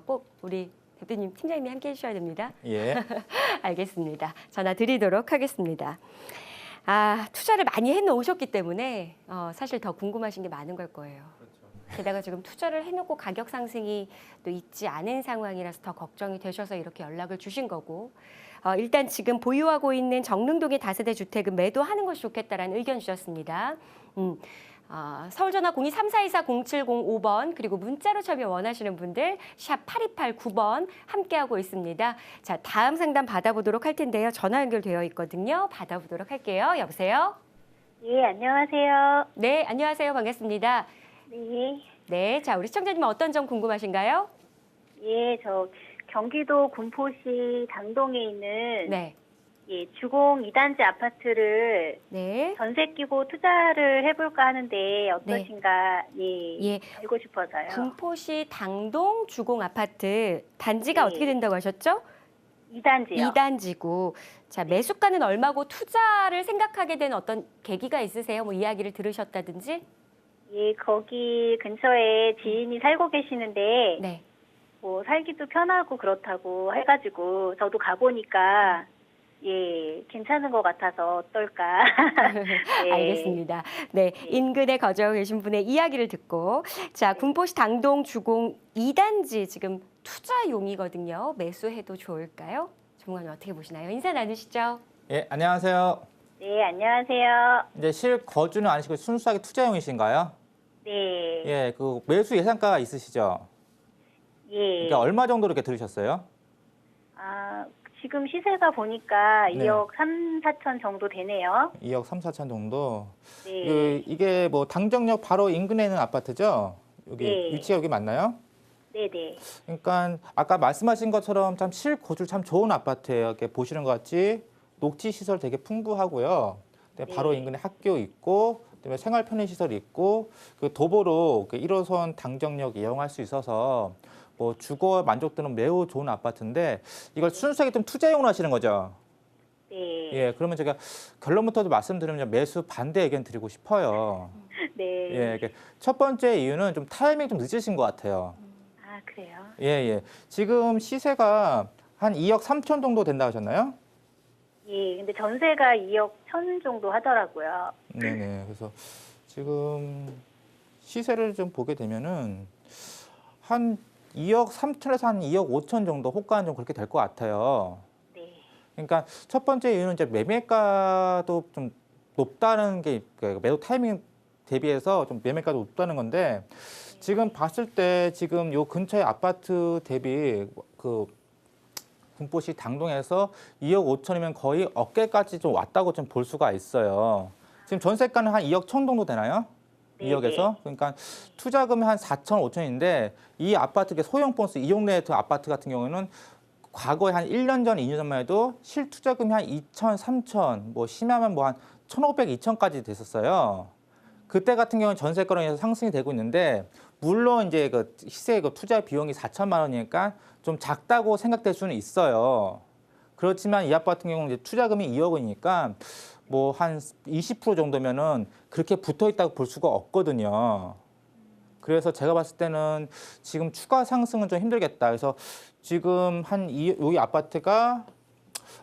꼭 우리 대표님 팀장님이 함께 해주셔야 됩니다. 예. 알겠습니다. 전화 드리도록 하겠습니다. 투자를 많이 해놓으셨기 때문에 사실 더 궁금하신 게 많은 걸 거예요. 게다가 지금 투자를 해놓고 가격 상승이 또 있지 않은 상황이라서 더 걱정이 되셔서 이렇게 연락을 주신 거고 일단 지금 보유하고 있는 정릉동의 다세대 주택은 매도하는 것이 좋겠다라는 의견 주셨습니다. 서울 전화 02-3424-0705번 그리고 문자로 참여 원하시는 분들 샵 8289번 함께하고 있습니다. 자, 다음 상담 받아보도록 할 텐데요. 전화 연결되어 있거든요. 받아보도록 할게요. 여보세요? 예, 안녕하세요. 네, 안녕하세요. 반갑습니다. 네. 네, 자, 우리 시청자님 어떤 점 궁금하신가요? 예, 저 경기도 군포시 당동에 있는 네. 예, 주공 2단지 아파트를 네. 전세 끼고 투자를 해볼까 하는데 어떠신가 예. 알고 싶어서요. 군포시 당동 주공 아파트 단지가 네. 어떻게 된다고 하셨죠? 2단지요. 2단지고. 자, 매수가는 얼마고 투자를 생각하게 된 어떤 계기가 있으세요? 뭐 이야기를 들으셨다든지? 예, 거기 근처에 지인이 살고 계시는데 네. 뭐 살기도 편하고 그렇다고 해가지고 저도 가보니까 예, 괜찮은 것 같아서 어떨까. 예. 알겠습니다. 네, 인근에 거주하고 계신 분의 이야기를 듣고 자, 군포시 당동 주공 2단지 지금 투자용이거든요. 매수해도 좋을까요? 전문가님 어떻게 보시나요? 인사 나누시죠. 예, 안녕하세요. 네, 안녕하세요. 이제 실거주는 아니시고 순수하게 투자용이신가요? 네. 예, 그 매수 예상가가 있으시죠? 예. 그러니까 얼마 정도 이렇게 들으셨어요? 지금 시세가 보니까 네. 2억 3, 4천 정도 되네요. 2억 3, 4천 정도. 네. 이게 뭐 당정역 바로 인근에 있는 아파트죠? 여기 네. 위치가 여기 맞나요? 네네. 그러니까 아까 말씀하신 것처럼 참 실거주 참 좋은 아파트예요. 이렇게 보시는 것 같이 녹지 시설 되게 풍부하고요. 그다음에 바로 네. 인근에 학교 있고, 그다음에 생활 편의 시설이 있고, 그 도보로 1호선 당정역 이용할 수 있어서 뭐 주거 만족도는 매우 좋은 아파트인데 이걸 순수하게 좀 투자용으로 하시는 거죠. 네. 예, 그러면 제가 결론부터도 말씀드리면 매수 반대 의견 드리고 싶어요. 네. 예, 이게 첫 번째 이유는 좀 타이밍이 좀 늦으신 것 같아요. 아, 그래요? 예, 예. 지금 시세가 한 2억 3천 정도 된다 하셨나요? 예, 근데 전세가 2억 1천 정도 하더라고요. 네네. 그래서 지금 시세를 좀 보게 되면은 한 2억 3천에서 한 2억 5천 정도 호가는 좀 그렇게 될 것 같아요. 네. 그러니까 첫 번째 이유는 이제 매매가도 좀 높다는 게 그러니까 매도 타이밍 대비해서 좀 매매가도 높다는 건데 지금 봤을 때 지금 요 근처의 아파트 대비 그 군포시 당동에서 2억 5천이면 거의 어깨까지 좀 왔다고 좀 볼 수가 있어요. 지금 전세가는 한 2억 천 정도 되나요? 네, 2억에서? 그러니까 투자금이 한 4천, 5천인데 이 아파트, 소형 본스 이용내 아파트 같은 경우는 과거에 한 1년 전, 2년 전만 해도 실투자금이 한 2천, 3천, 뭐 심하면 뭐 한 1,500, 2천까지 됐었어요. 그때 같은 경우는 전세가로 인해서 상승이 되고 있는데 물론 이제 그 시세 그 투자 비용이 4천만 원이니까 좀 작다고 생각될 수는 있어요. 그렇지만 이 아파트 같은 경우는 이제 투자금이 2억 원이니까 뭐 한 20% 정도면은 그렇게 붙어 있다고 볼 수가 없거든요. 그래서 제가 봤을 때는 지금 추가 상승은 좀 힘들겠다. 그래서 지금 여기 아파트가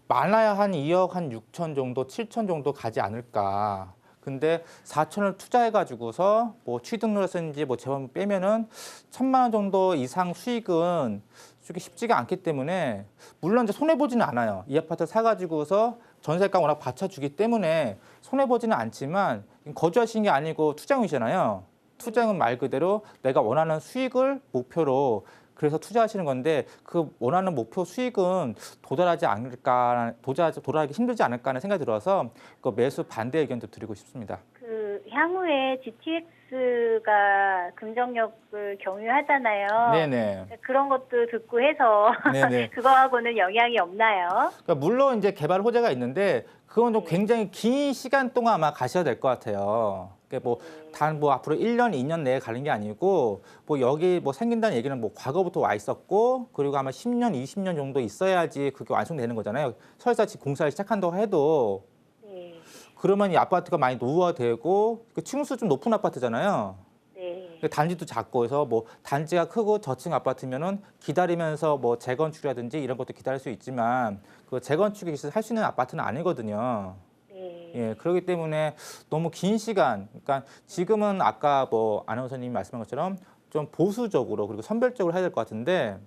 많아야 한 2억 한 6천 정도, 7천 정도 가지 않을까. 근데 4천을 투자해가지고서 뭐 취득료세인지 뭐 재원 빼면은 1,000만 원 정도 이상 수익은 주기 쉽지가 않기 때문에 물론 이제 손해 보지는 않아요. 이 아파트 사가지고서 전세가 워낙 받쳐주기 때문에 손해 보지는 않지만 거주하시는 게 아니고 투자용이잖아요. 투자용은 말 그대로 내가 원하는 수익을 목표로 그래서 투자하시는 건데 그 원하는 목표 수익은 도달하지 않을까, 도달하기 힘들지 않을까 하는 생각이 들어서 그 매수 반대 의견도 드리고 싶습니다. 그 향후에 GTX가 금정역을 경유하잖아요. 네네. 그런 것도 듣고 해서 네네. 그거하고는 영향이 없나요? 그러니까 물론 이제 개발 호재가 있는데 그건 좀 굉장히 긴 시간 동안 아마 가셔야 될 것 같아요. 그러니까 뭐 단 뭐 앞으로 1년, 2년 내에 가는 게 아니고 뭐 여기 뭐 생긴다는 얘기는 뭐 과거부터 와 있었고 그리고 아마 10년, 20년 정도 있어야지 그게 완성되는 거잖아요. 설사 지금 공사를 시작한다고 해도 네. 그러면 이 아파트가 많이 노후화되고 그 층수 좀 높은 아파트잖아요. 네. 단지도 작고 해서 뭐 단지가 크고 저층 아파트면은 기다리면서 뭐 재건축이라든지 이런 것도 기다릴 수 있지만 그 재건축이 할 수 있는 아파트는 아니거든요. 네. 예, 그렇기 때문에 너무 긴 시간, 그러니까 지금은 아까 뭐 아나운서님이 말씀한 것처럼 좀 보수적으로 그리고 선별적으로 해야 될 것 같은데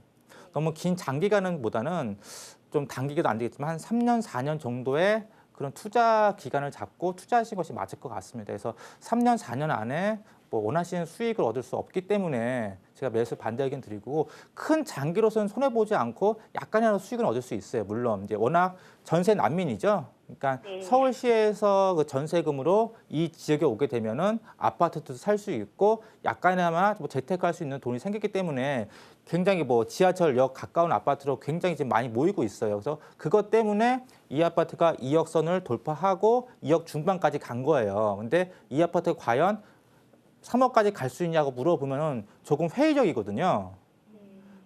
너무 긴 장기간보다는 좀 단기간도 안 되겠지만 한 3년, 4년 정도의 그런 투자 기간을 잡고 투자하시는 것이 맞을 것 같습니다. 그래서 3년, 4년 안에 뭐 원하시는 수익을 얻을 수 없기 때문에 제가 매수 반대 의견 드리고 큰 장기로서는 손해 보지 않고 약간이라도 수익은 얻을 수 있어요. 물론 이제 워낙 전세 난민이죠. 그러니까 네. 서울시에서 그 전세금으로 이 지역에 오게 되면은 아파트도 살 수 있고 약간이나마 뭐 재테크할 수 있는 돈이 생기기 때문에 굉장히 뭐 지하철역 가까운 아파트로 굉장히 지금 많이 모이고 있어요. 그래서 그것 때문에 이 아파트가 2억 선을 돌파하고 2억 중반까지 간 거예요. 근데 이 아파트가 과연 3억까지 갈 수 있냐고 물어보면은 조금 회의적이거든요.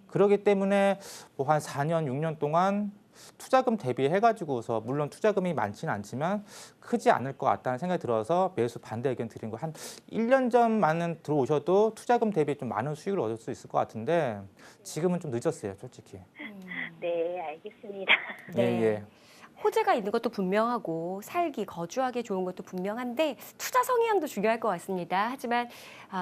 그렇기 때문에 뭐 한 4년, 6년 동안 투자금 대비해가지고서 물론 투자금이 많지는 않지만 크지 않을 것 같다는 생각이 들어서 매수 반대 의견 드린 거 한 1년 전만은 들어오셔도 투자금 대비 좀 많은 수익을 얻을 수 있을 것 같은데 지금은 좀 늦었어요, 솔직히. 네, 알겠습니다. 네. 예, 예. 호재가 있는 것도 분명하고 살기, 거주하기 좋은 것도 분명한데 투자 성향도 중요할 것 같습니다. 하지만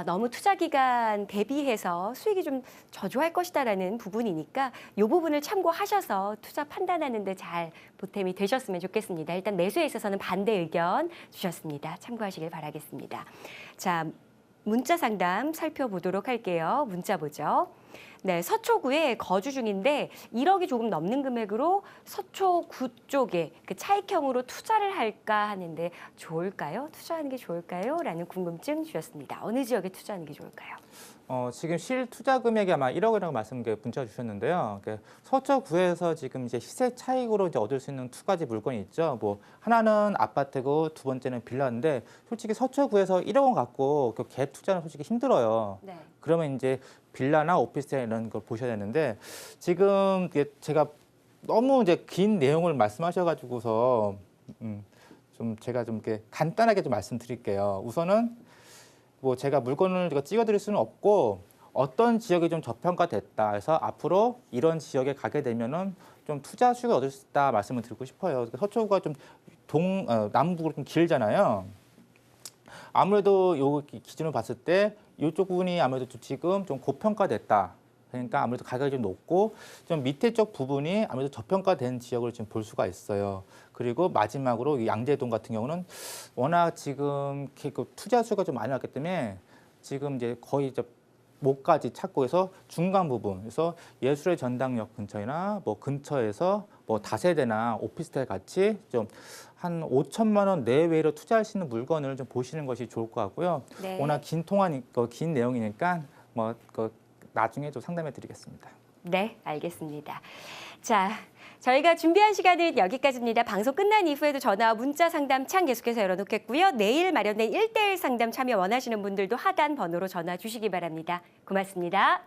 너무 투자 기간 대비해서 수익이 좀 저조할 것이다라는 부분이니까 이 부분을 참고하셔서 투자 판단하는 데 잘 보탬이 되셨으면 좋겠습니다. 일단 매수에 있어서는 반대 의견 주셨습니다. 참고하시길 바라겠습니다. 자, 문자 상담 살펴보도록 할게요. 문자 보죠. 네, 서초구에 거주 중인데 1억이 조금 넘는 금액으로 서초구 쪽에 그 차익형으로 투자를 할까 하는데 좋을까요? 투자하는 게 좋을까요? 라는 궁금증 주셨습니다. 어느 지역에 투자하는 게 좋을까요? 지금 실 투자 금액이 아마 1억이라고 문자 주셨는데요. 서초구에서 지금 이제 시세 차익으로 이제 얻을 수 있는 두 가지 물건이 있죠. 뭐 하나는 아파트고 두 번째는 빌라인데 솔직히 서초구에서 1억 원 갖고 그 갭 투자는 솔직히 힘들어요. 네. 그러면 이제 빌라나 오피스텔 이런 걸 보셔야 되는데 지금 이게 제가 너무 이제 긴 내용을 말씀하셔가지고서 좀 제가 좀 이렇게 간단하게 좀 말씀드릴게요. 우선은 뭐 제가 물건을 제가 찍어드릴 수는 없고 어떤 지역이 좀 저평가됐다 해서 앞으로 이런 지역에 가게 되면은 좀 투자 수익을 얻을 수 있다 말씀을 드리고 싶어요. 서초구가 좀 남북으로 좀 길잖아요. 아무래도 요 기준을 봤을 때 이쪽 부분이 아무래도 좀 지금 좀 고평가됐다. 그러니까 아무래도 가격이 좀 높고 좀 밑에 쪽 부분이 아무래도 저평가된 지역을 지금 볼 수가 있어요. 그리고 마지막으로 이 양재동 같은 경우는 워낙 지금 그 투자 수가 좀 많이 났기 때문에 지금 이제 거의 이제 목까지 찾고 해서 중간 부분, 그래서 예술의 전당역 근처나 뭐 근처에서 뭐 다세대나 오피스텔 같이 좀 한 5천만 원 내외로 투자할 수 있는 물건을 좀 보시는 것이 좋을 것 같고요. 네. 워낙 긴 내용이니까 뭐 나중에 좀 상담해 드리겠습니다. 네, 알겠습니다. 자, 저희가 준비한 시간은 여기까지입니다. 방송 끝난 이후에도 전화와 문자 상담창 계속해서 열어놓겠고요. 내일 마련된 1:1 상담 참여 원하시는 분들도 하단 번호로 전화 주시기 바랍니다. 고맙습니다.